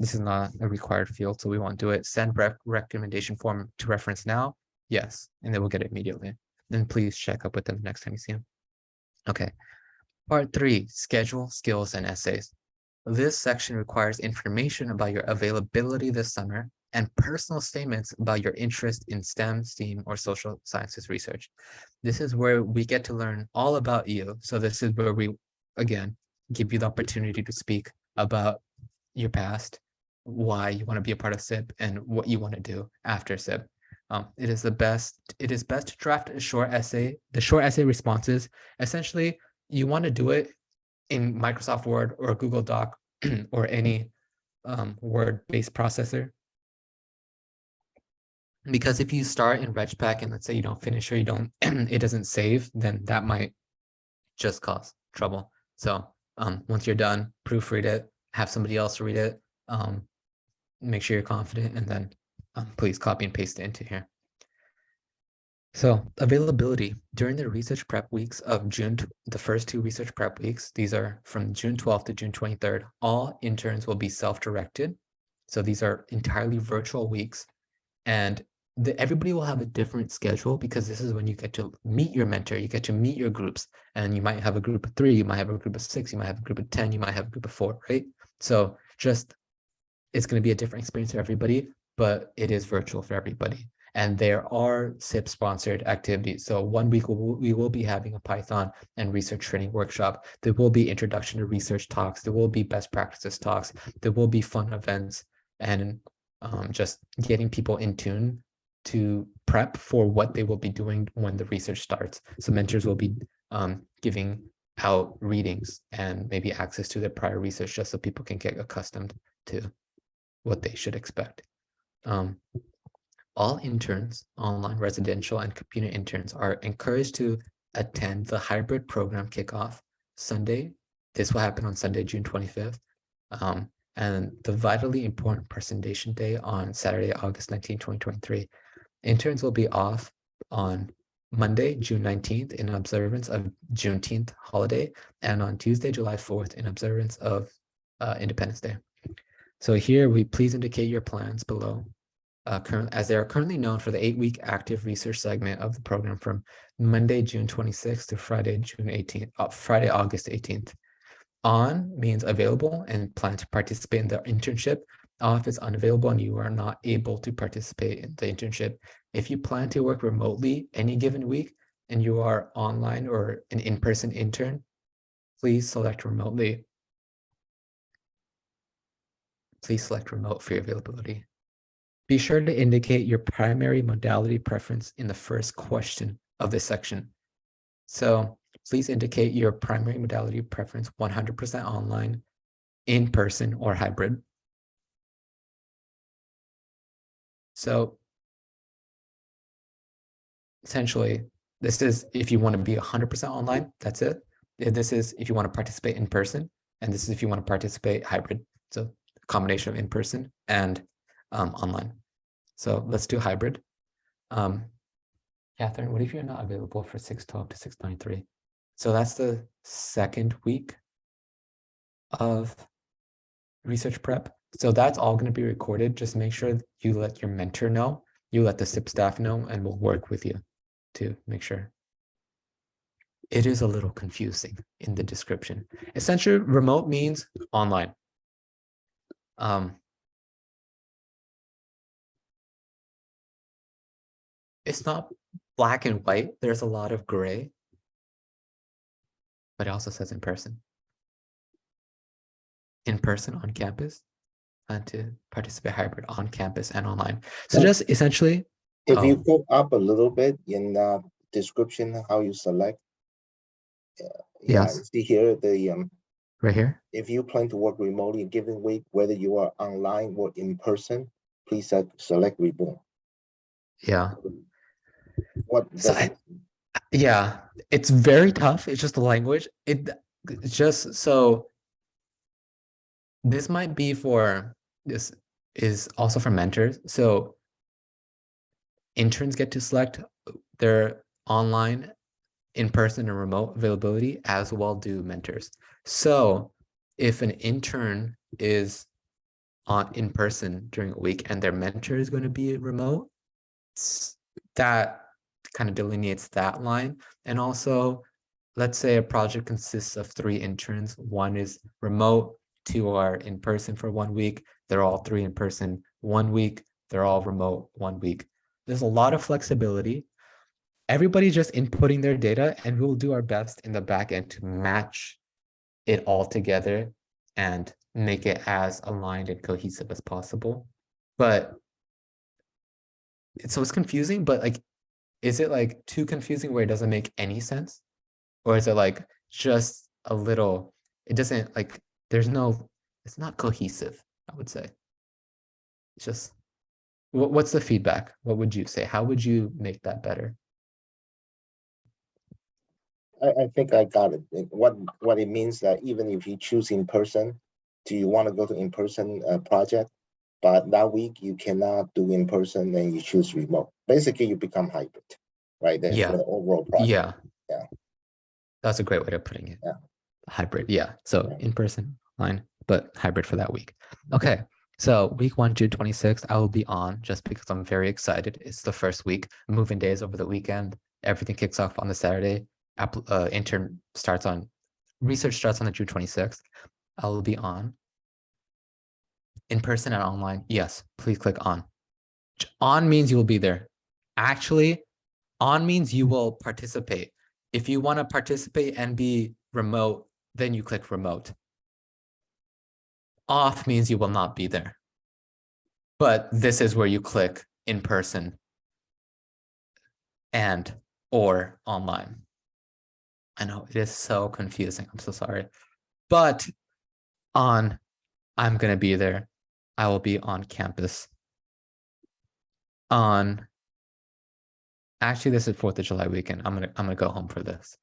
This is not a required field, so we won't do it. Send recommendation form to reference now. Yes, and they will get it immediately. Then please check up with them next time you see them. Okay. Part 3, schedule, skills, and essays. This section requires information about your availability this summer and personal statements about your interest in STEM, STEAM, or social sciences research. This is where we get to learn all about you. So this is where we, again, give you the opportunity to speak about your past, why you want to be a part of SIP, and what you want to do after SIP. It is best to draft a short essay. The short essay responses, essentially, you want to do it in Microsoft Word or Google Doc or any Word-based processor. Because if you start in RegPack and let's say you don't finish or you don't, it doesn't save, then that might just cause trouble. So once you're done, proofread it, have somebody else read it, make sure you're confident, and then please copy and paste it into here. So availability during the research prep weeks of June, the first 2 research prep weeks, these are from June 12th to June 23rd, all interns will be self-directed. So these are entirely virtual weeks, and everybody will have a different schedule because this is when you get to meet your mentor, you get to meet your groups, and you might have a group of 3, you might have a group of 6, you might have a group of 10, you might have a group of 4, right? So just, it's going to be a different experience for everybody, but it is virtual for everybody. And there are SIP sponsored activities. So 1 week we will be having a Python and research training workshop. There will be introduction to research talks. There will be best practices talks. There will be fun events and just getting people in tune to prep for what they will be doing when the research starts. So mentors will be giving out readings and maybe access to their prior research just so people can get accustomed to what they should expect. All interns, online, residential, and computer interns are encouraged to attend the hybrid program kickoff Sunday. This will happen on Sunday, June 25th. And the vitally important presentation day on Saturday, August 19, 2023. Interns will be off on Monday, June 19th in observance of Juneteenth holiday, and on Tuesday, July 4th in observance of Independence Day. So here we please indicate your plans below. As they are currently known for the 8-week active research segment of the program from Monday, June 26th to Friday, Friday, August 18th. On means available and plan to participate in the internship. Off is unavailable and you are not able to participate in the internship. If you plan to work remotely any given week and you are online or an in-person intern, please select remotely. Please select remote for your availability. Be sure to indicate your primary modality preference in the first question of this section. So please indicate your primary modality preference 100% online, in person, or hybrid. So essentially, this is if you want to be 100% online, that's it. This is if you want to participate in person, and this is if you want to participate hybrid. So a combination of in person and online. So let's do hybrid. Catherine, what if you're not available for 612 to 693? So that's the second week of research prep. So that's all going to be recorded. Just make sure you let your mentor know, you let the SIP staff know, and we'll work with you to make sure. It is a little confusing in the description. Essentially, remote means online. It's not black and white. There's a lot of gray, but it also says in person. In person on campus, and to participate hybrid on campus and online. So just essentially, If you go up a little bit in description, how you select. Yeah, Yes, see here, right here. if you plan to work remotely a given week, whether you are online or in person, please select remote. Yeah. What So does it? yeah, it's very tough. It's just the language. It's just so this might be for this is also for mentors. So interns get to select their online, in person, and remote availability, as well do mentors. So if an intern is on in person during a week and their mentor is going to be remote, that kind of delineates that line. And also, let's say a project consists of 3 interns. One is remote, 2 are in person for 1 week. They're all 3 in person 1 week. They're all remote 1 week. There's a lot of flexibility. Everybody's just inputting their data, and we'll do our best in the back end to match it all together and make it as aligned and cohesive as possible. But so it's confusing, but like, is it like too confusing where it doesn't make any sense? Or is it like just a little, it doesn't like, there's no, it's not cohesive, I would say. It's just, what's the feedback? What would you say? How would you make that better? I think I got it. What it means that even if you choose in person, do you want to go to in-person project, but that week you cannot do in person, then you choose remote. Basically, you become hybrid, right? Yeah. The overall project. Yeah. Yeah. That's a great way of putting it. Yeah. Hybrid. Yeah. So Yeah. in person, line, but hybrid for that week. Okay. So week 1, June 26th, I will be on just because I'm very excited. It's the first week. Moving days over the weekend. Everything kicks off on the Saturday. Intern starts on, research starts on the June 26th. I will be on. In person and online. Yes, please click on. On means you will be there. Actually, on means you will participate. If you want to participate and be remote, then you click remote. Off means you will not be there. But this is where you click in person and or online. I know it is so confusing. I'm so sorry. But on, I'm going to be there. I will be on campus. On, actually, this is 4th of July weekend. I'm gonna go home for this.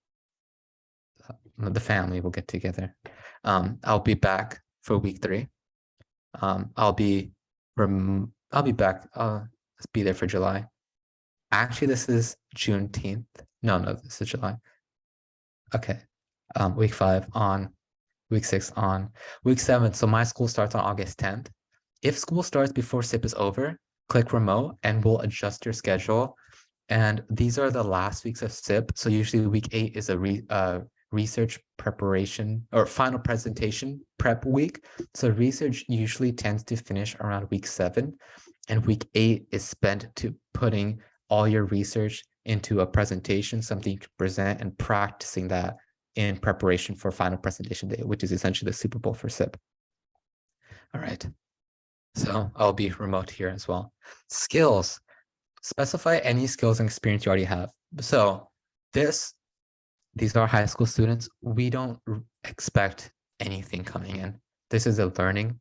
The family will get together. I'll be back for week 3. I'll be back. Let's be there for July. Actually, this is Juneteenth. No, this is July. Okay. Week 5 on, week 6 on, week 7. So my school starts on August 10th. If school starts before SIP is over, click remote and we'll adjust your schedule. And these are the last weeks of SIP. So usually week 8 is a research preparation or final presentation prep week. So research usually tends to finish around week 7, and week 8 is spent to putting all your research into a presentation, something you can present, and practicing that in preparation for final presentation day, which is essentially the Super Bowl for SIP. All right. So I'll be remote here as well. Skills. Specify any skills and experience you already have. So these are high school students. We don't expect anything coming in. This is a learning.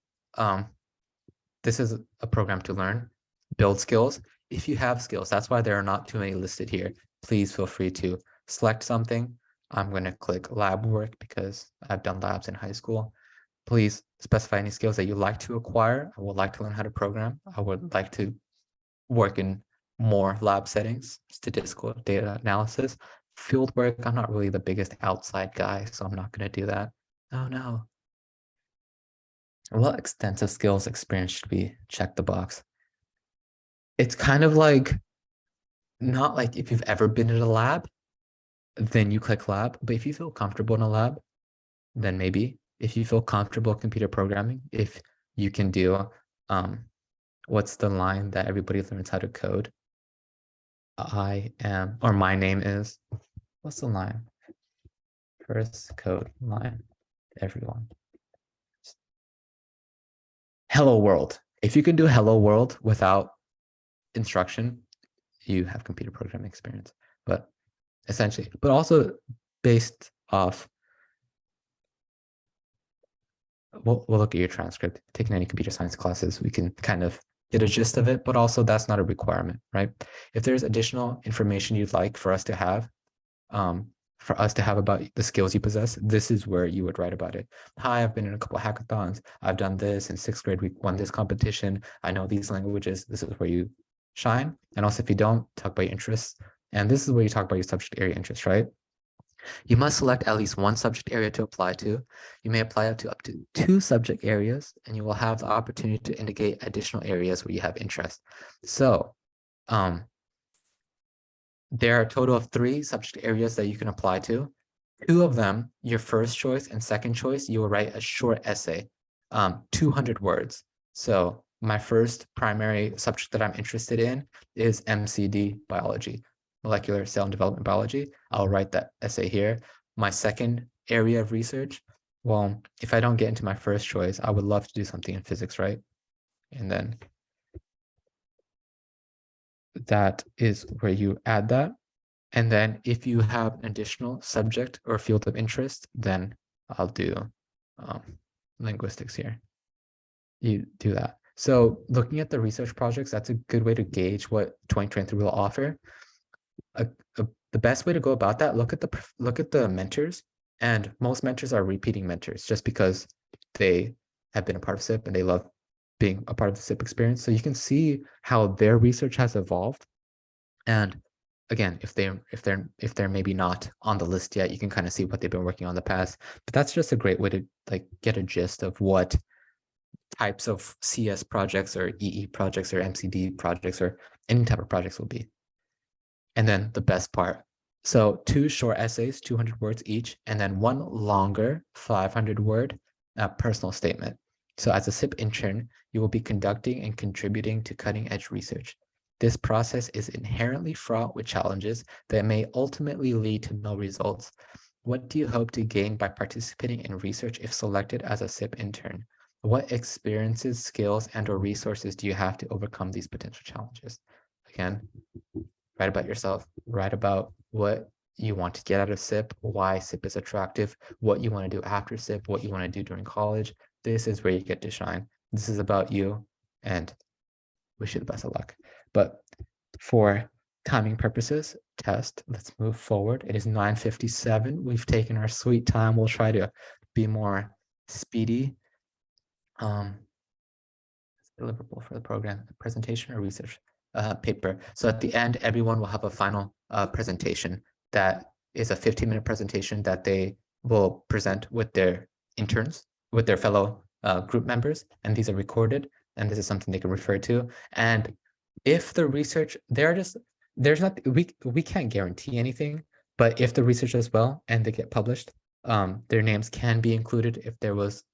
This is a program to learn, build skills. If you have skills, that's why there are not too many listed here. Please feel free to select something. I'm going to click lab work because I've done labs in high school. Please specify any skills that you like to acquire. I would like to learn how to program. I would like to work in more lab settings, statistical data analysis. Field work, I'm not really the biggest outside guy, so I'm not going to do that. Oh no. What extensive skills experience should we check the box? It's kind of like, not like if you've ever been in a lab, then you click lab. But if you feel comfortable in a lab, then maybe. If you feel comfortable computer programming, if you can do, what's the line that everybody learns how to code? I am, or my name is, what's the line? First code line, everyone. Hello world. If you can do hello world without instruction, you have computer programming experience. But essentially, but also based off, we'll look at your transcript. Taking any computer science classes, we can kind of get a gist of it, but also that's not a requirement, right? If there's additional information you'd like for us to have, about the skills you possess, this is where you would write about it. Hi, I've been in a couple of hackathons. I've done this in 6th grade. We won this competition. I know these languages. This is where you shine. And also, if you don't, talk about your interests. And this is where you talk about your subject area interest, right? You must select at least one subject area to apply to. You may apply up to 2 subject areas, and you will have the opportunity to indicate additional areas where you have interest. So, there are a total of 3 subject areas that you can apply to. 2 of them, your first choice and second choice, you will write a short essay, 200 words. So my first primary subject that I'm interested in is MCD biology, molecular cell and development biology. I'll write that essay here. My second area of research, well, if I don't get into my first choice, I would love to do something in physics, right? And then that is where you add that. And then if you have an additional subject or field of interest, then I'll do linguistics here. You do that. So looking at the research projects, that's a good way to gauge what 2023 will offer. The best way to go about that, look at the mentors, and most mentors are repeating mentors just because they have been a part of SIP and they love being a part of the SIP experience. So you can see how their research has evolved. And again, if they're maybe not on the list yet, you can kind of see what they've been working on in the past. But that's just a great way to like get a gist of what types of CS projects or EE projects or MCD projects or any type of projects will be. And then the best part. So 2 short essays, 200 words each, and then 1 longer 500-word personal statement. So as a SIP intern, you will be conducting and contributing to cutting-edge research. This process is inherently fraught with challenges that may ultimately lead to no results. What do you hope to gain by participating in research if selected as a SIP intern? What experiences, skills, and/or resources do you have to overcome these potential challenges? Again, write about yourself, write about what you want to get out of SIP, why SIP is attractive, what you want to do after SIP, what you want to do during college. This is where you get to shine. This is about you, and wish you the best of luck. But for timing purposes, test, let's move forward. It is 9:57. We've taken our sweet time. We'll try to be more speedy. Deliverable for the program, presentation or research paper. So at the end, everyone will have a final presentation that is a 15-minute presentation that they will present with their interns, with their fellow group members, and these are recorded, and this is something they can refer to. And if the research, we can't guarantee anything, but if the research does well and they get published, their names can be included if there was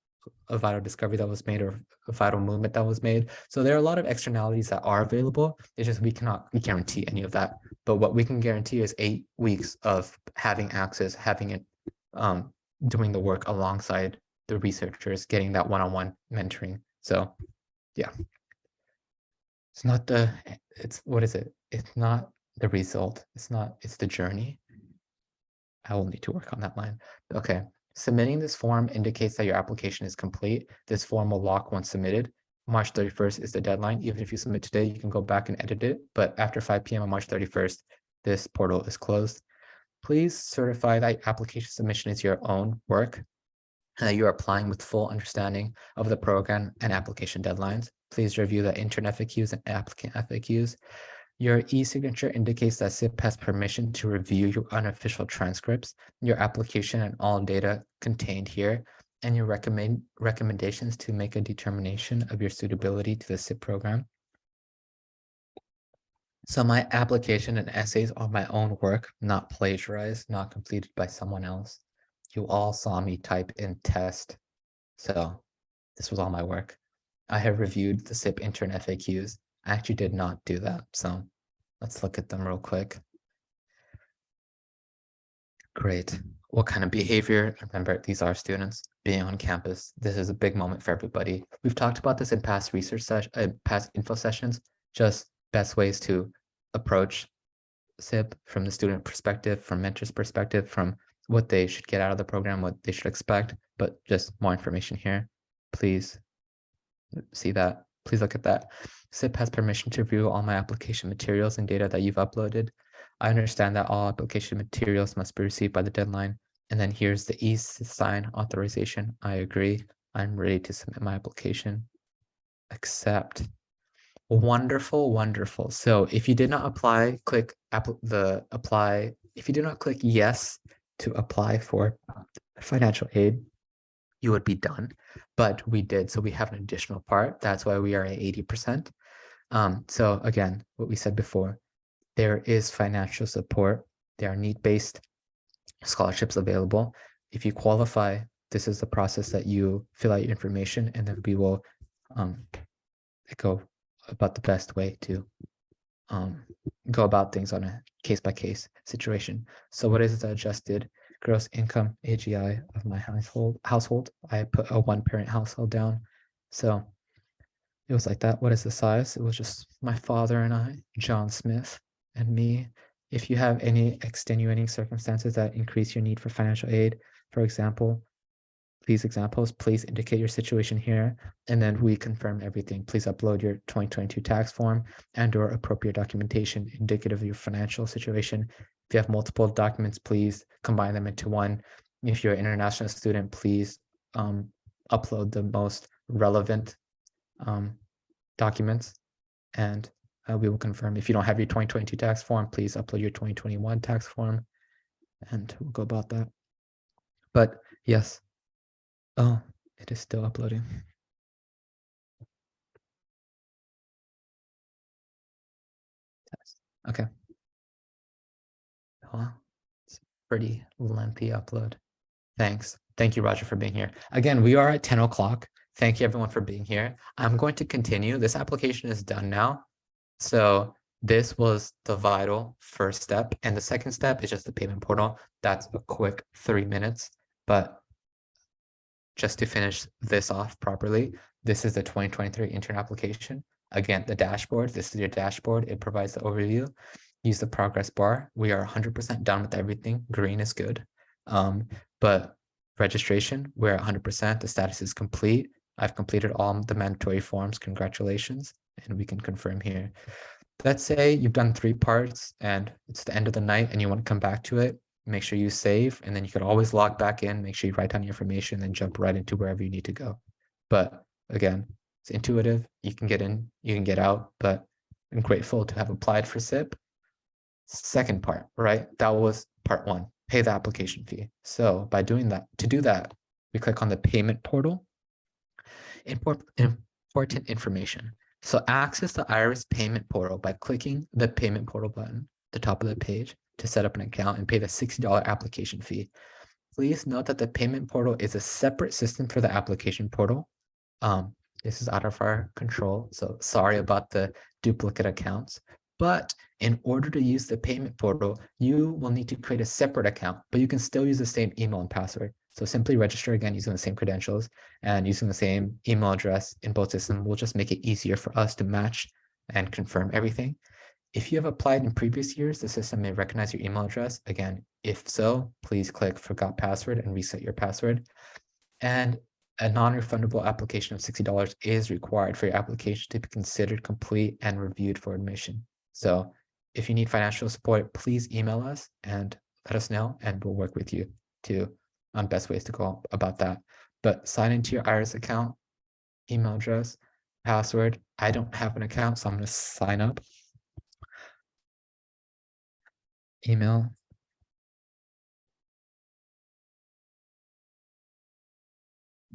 a vital discovery that was made or a vital movement that was made. So there are a lot of externalities that are available. It's just we guarantee any of that. But what we can guarantee is 8 weeks of having access, having it, doing the work alongside the researchers, getting that one-on-one mentoring. So yeah, it's not what is it? It's not the result. It's the journey. I will need to work on that line. Okay. Submitting this form indicates that your application is complete. This form will lock once submitted. March 31st is the deadline. Even if you submit today, you can go back and edit it. But after 5 p.m. on March 31st, this portal is closed. Please certify that application submission is your own work and that you are applying with full understanding of the program and application deadlines. Please review the intern FAQs and applicant FAQs. Your e-signature indicates that SIP has permission to review your unofficial transcripts, your application and all data contained here, and your recommendations to make a determination of your suitability to the SIP program. So my application and essays are my own work, not plagiarized, not completed by someone else. You all saw me type in test, so this was all my work. I have reviewed the SIP intern FAQs. I actually did not do that, so let's look at them real quick. Great. What kind of behavior? Remember, these are students being on campus. This is a big moment for everybody. We've talked about this in past research past info sessions, just best ways to approach SIP from the student perspective, from mentor's perspective, from what they should get out of the program, what they should expect, but just more information here. Please see that. Please look at that. SIP has permission to view all my application materials and data that you've uploaded. I understand that all application materials must be received by the deadline. And then here's the e-sign authorization. I agree. I'm ready to submit my application. Accept. Wonderful, wonderful. So if you did not apply, click apply. If you did not click yes to apply for financial aid, you would be done. But we did, so we have an additional part. That's why we are at 80%. So again, what we said before, there is financial support. There are need-based scholarships available. If you qualify, this is the process that you fill out your information, and then we will go about the best way to go about things on a case-by-case situation. So what is the adjusted gross income AGI of my household? I put a one-parent household down. So it was like that. What is the size? It was just my father and I, John Smith, and me. If you have any extenuating circumstances that increase your need for financial aid, for example, these examples, please indicate your situation here, and then we confirm everything. Please upload your 2022 tax form and or appropriate documentation indicative of your financial situation. If you have multiple documents, please combine them into one. If you're an international student, please upload the most relevant documents, and we will confirm. If you don't have your 2022 tax form, please upload your 2021 tax form, and we'll go about that. But yes, oh, it is still uploading. Okay. Well, it's pretty lengthy upload. Thanks. Thank you, Roger, for being here. Again, we are at 10 o'clock. Thank you, everyone, for being here. I'm going to continue. This application is done now. So this was the vital first step. And the second step is just the payment portal. That's a quick 3 minutes. But just to finish this off properly, this is the 2023 intern application. Again, the dashboard, this is your dashboard. It provides the overview. Use the progress bar. We are 100% done with everything. Green is good. But registration, we're at 100%. The status is complete. I've completed all the mandatory forms. Congratulations. And we can confirm here. Let's say you've done 3 parts and it's the end of the night and you want to come back to it. Make sure you save, and then you can always log back in, make sure you write down your information, then jump right into wherever you need to go. But again, it's intuitive. You can get in, you can get out, but I'm grateful to have applied for SIP. Second part, right? That was part 1, pay the application fee. So by doing that, to do that, we click on the payment portal. Important information. So access the Iris payment portal by clicking the payment portal button at the top of the page to set up an account and pay the $60 application fee. Please note that the payment portal is a separate system for the application portal. This is out of our control, so sorry about the duplicate accounts. But in order to use the payment portal, you will need to create a separate account, but you can still use the same email and password. So simply register again using the same credentials and using the same email address in both systems will just make it easier for us to match and confirm everything. If you have applied in previous years, the system may recognize your email address. Again, if so, please click forgot password and reset your password. And a non-refundable application of $60 is required for your application to be considered complete and reviewed for admission. So if you need financial support, please email us and let us know, and we'll work with you on best ways to go about that. But sign into your Iris account, email address, password. I don't have an account, so I'm going to sign up. Email.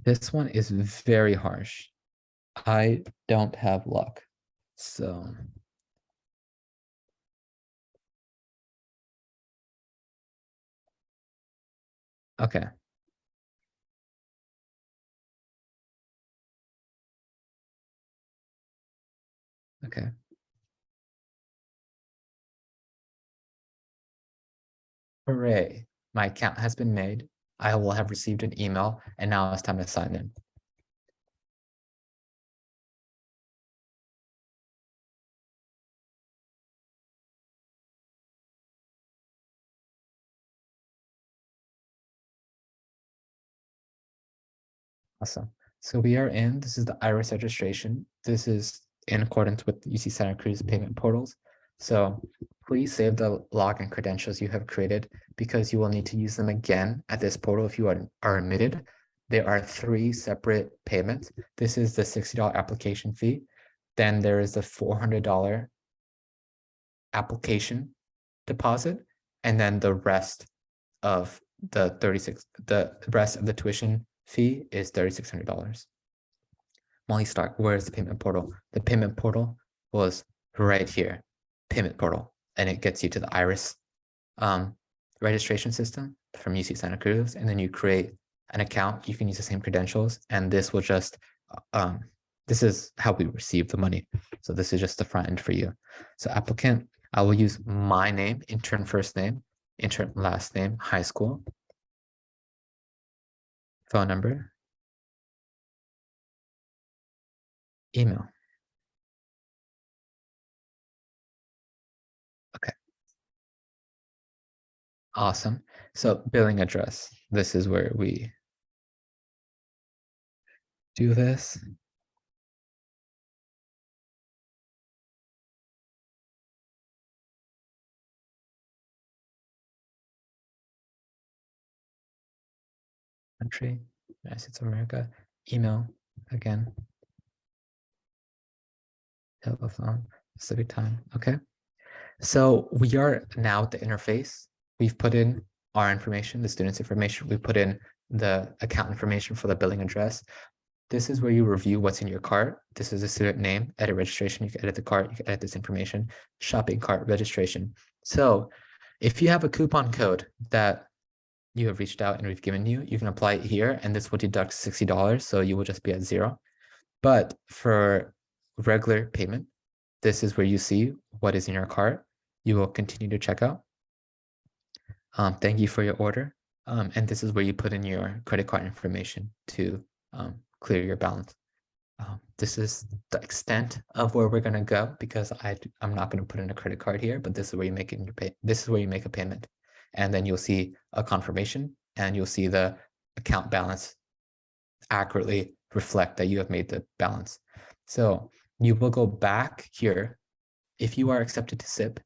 This one is very harsh. I don't have luck. So okay. Okay. Hooray. My account has been made. I will have received an email, and now it's time to sign in. Awesome. So we are in, this is the IRIS registration. This is in accordance with UC Santa Cruz payment portals. So please save the login credentials you have created because you will need to use them again at this portal if you are admitted. There are 3 separate payments. This is the $60 application fee. Then there is the $400 application deposit, and then the rest of the rest of the tuition fee is $3,600. Molly Stark, where's the payment portal? The payment portal was right here, payment portal, and it gets you to the IRIS registration system from UC Santa Cruz, and then you create an account. You can use the same credentials, and this will just this is how we receive the money. So this is just the front end for you. So applicant, I will use my name, intern first name, intern last name, high school, phone number, email. Okay. Awesome. So billing address, this is where we do this. Country, United States of America, email, again, telephone, Pacific time, okay? So we are now at the interface. We've put in our information, the student's information. We put in the account information for the billing address. This is where you review what's in your cart. This is the student name, edit registration. You can edit the cart, you can edit this information, shopping cart registration. So if you have a coupon code that you have reached out and we've given you, you can apply it here and this will deduct $60. So you will just be at 0. But for regular payment, this is where you see what is in your cart. You will continue to check out. Thank you for your order. And this is where you put in your credit card information to clear your balance. This is the extent of where we're going to go because I'm not going to put in a credit card here, but this is where you make it in your pay. This is where you make a payment, and then you'll see a confirmation, and you'll see the account balance accurately reflect that you have made the balance. So you will go back here. If you are accepted to SIP,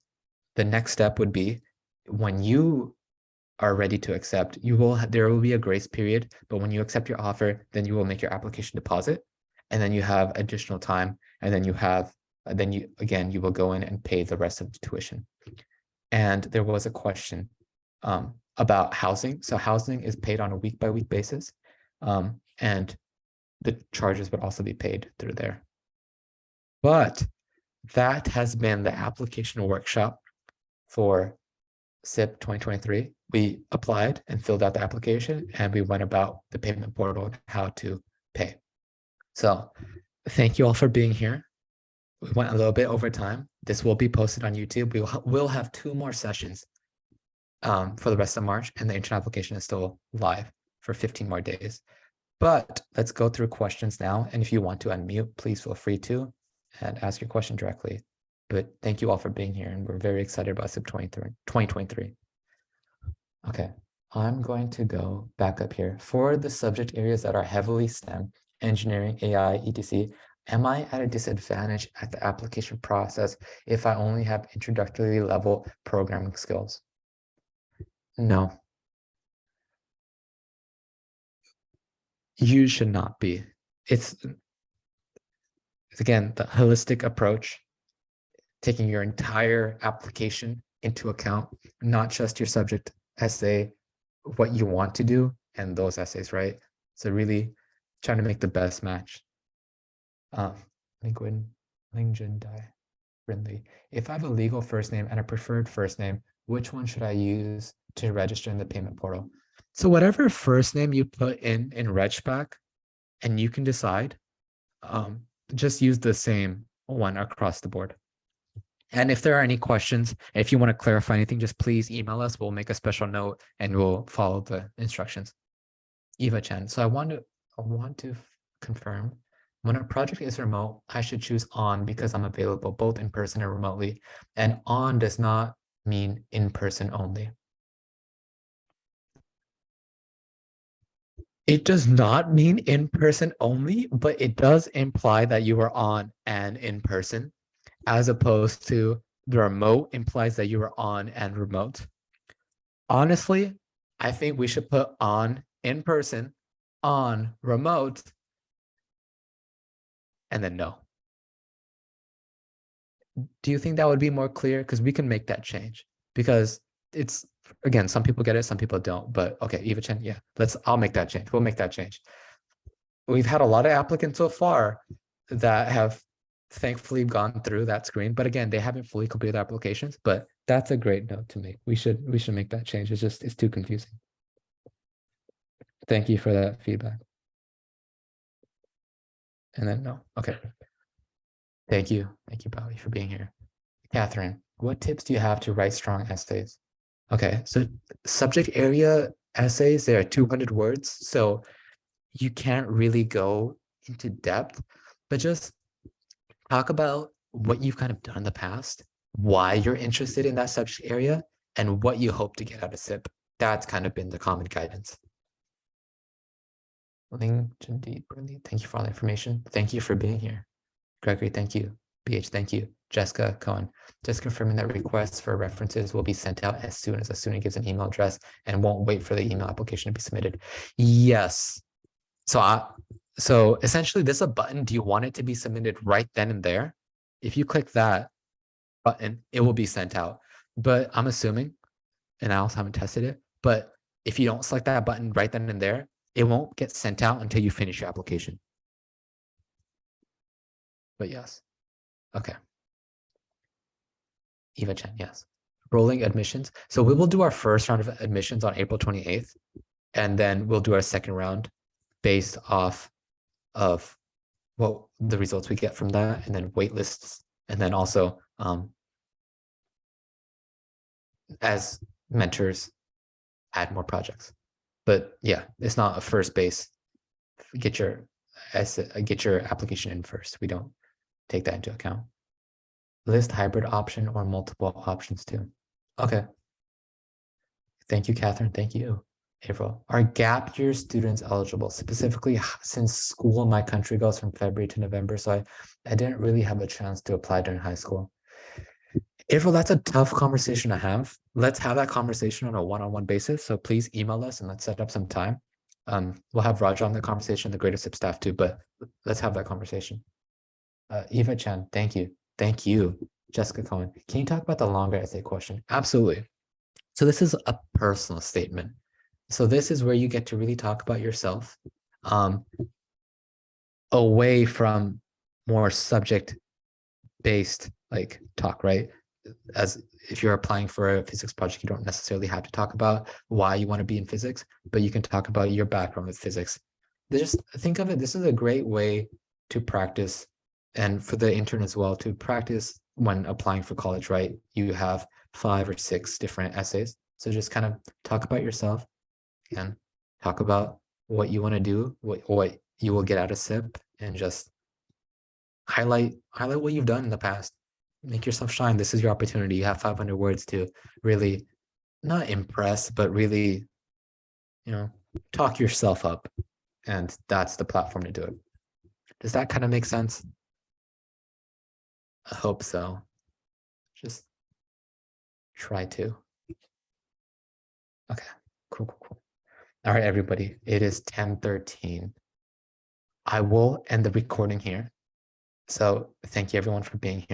the next step would be when you are ready to accept, there will be a grace period, but when you accept your offer, then you will make your application deposit, and then you have additional time, and then you will go in and pay the rest of the tuition. And there was a question about housing. So housing is paid on a week-by-week basis, and the charges would also be paid through there. But that has been the application workshop for SIP 2023. We applied and filled out the application, and we went about the payment portal and how to pay. So thank you all for being here. We went a little bit over time. This will be posted on YouTube. We'll have 2 more sessions for the rest of March, and the intern application is still live for 15 more days. But let's go through questions now. And if you want to unmute, please feel free to and ask your question directly. But thank you all for being here, and we're very excited about SIP 2023. Okay, I'm going to go back up here. For the subject areas that are heavily STEM, engineering, AI, etc., am I at a disadvantage at the application process if I only have introductory level programming skills? No. You should not be. It's again, the holistic approach, taking your entire application into account, not just your subject essay, what you want to do, and those essays, right? So really trying to make the best match. Brindley. If I have a legal first name and a preferred first name, which one should I use to register in the payment portal? So whatever first name you put in RegSpec, and you can decide, just use the same one across the board. And if there are any questions, if you want to clarify anything, just please email us. We'll make a special note and we'll follow the instructions. Eva Chen. So I want to confirm, when a project is remote, I should choose on because I'm available both in person and remotely. And on does not mean in person only. It does not mean in person only, but it does imply that you were on and in person, as opposed to the remote implies that you were on and remote. Honestly, I think we should put on in person, on remote, and then no. Do you think that would be more clear? Because we can make that change. Because it's, again, some people get it, some people don't. But okay, Eva Chen, yeah, I'll make that change. We'll make that change. We've had a lot of applicants so far that have thankfully gone through that screen. But again, they haven't fully completed their applications. But that's a great note to make. We should make that change. It's too confusing. Thank you for that feedback. And then no. Okay. Thank you. Thank you, Bowie, for being here. Catherine, what tips do you have to write strong essays? Okay, so subject area essays, they are 200 words. So you can't really go into depth, but just talk about what you've kind of done in the past, why you're interested in that subject area, and what you hope to get out of SIP. That's kind of been the common guidance. Ling Chindi, thank you for all the information. Thank you for being here. Gregory, thank you. BH, thank you. Jessica Cohen, just confirming that requests for references will be sent out as soon as a student gives an email address and won't wait for the email application to be submitted. Yes. So essentially this is a button. Do you want it to be submitted right then and there? If you click that button, it will be sent out. But I'm assuming, and I also haven't tested it, but if you don't select that button right then and there, it won't get sent out until you finish your application. But yes. Okay. Eva Chen, yes. Rolling admissions. So we will do our first round of admissions on April 28th, and then we'll do our second round based off of what the results we get from that, and then wait lists, and then also as mentors, add more projects. But yeah, it's not a first base. Get your application in first. We don't take that into account. List hybrid option or multiple options too. Okay. Thank you, Catherine. Thank you, April. Are gap year students eligible? Specifically, since school in my country goes from February to November, so I didn't really have a chance to apply during high school. April, that's a tough conversation to have. Let's have that conversation on a one-on-one basis. So please email us and let's set up some time. We'll have Roger on the conversation, the greater SIP staff too, but let's have that conversation. Eva Chan, thank you. Thank you. Jessica Cohen, can you talk about the longer essay question? Absolutely. So this is a personal statement. So this is where you get to really talk about yourself away from more subject-based like talk, right? As if you're applying for a physics project, you don't necessarily have to talk about why you want to be in physics, but you can talk about your background with physics. Just think of it, this is a great way to practice, and for the intern as well, to practice when applying for college, right? You have 5 or 6 different essays. So just kind of talk about yourself and talk about what you want to do, what you will get out of SIP, and just highlight what you've done in the past. Make yourself shine. This is your opportunity. You have 500 words to really not impress, but really, talk yourself up. And that's the platform to do it. Does that kind of make sense? I hope so. Just try to. Okay, cool. All right, everybody, it is 10:13. I will end the recording here. So thank you everyone for being here.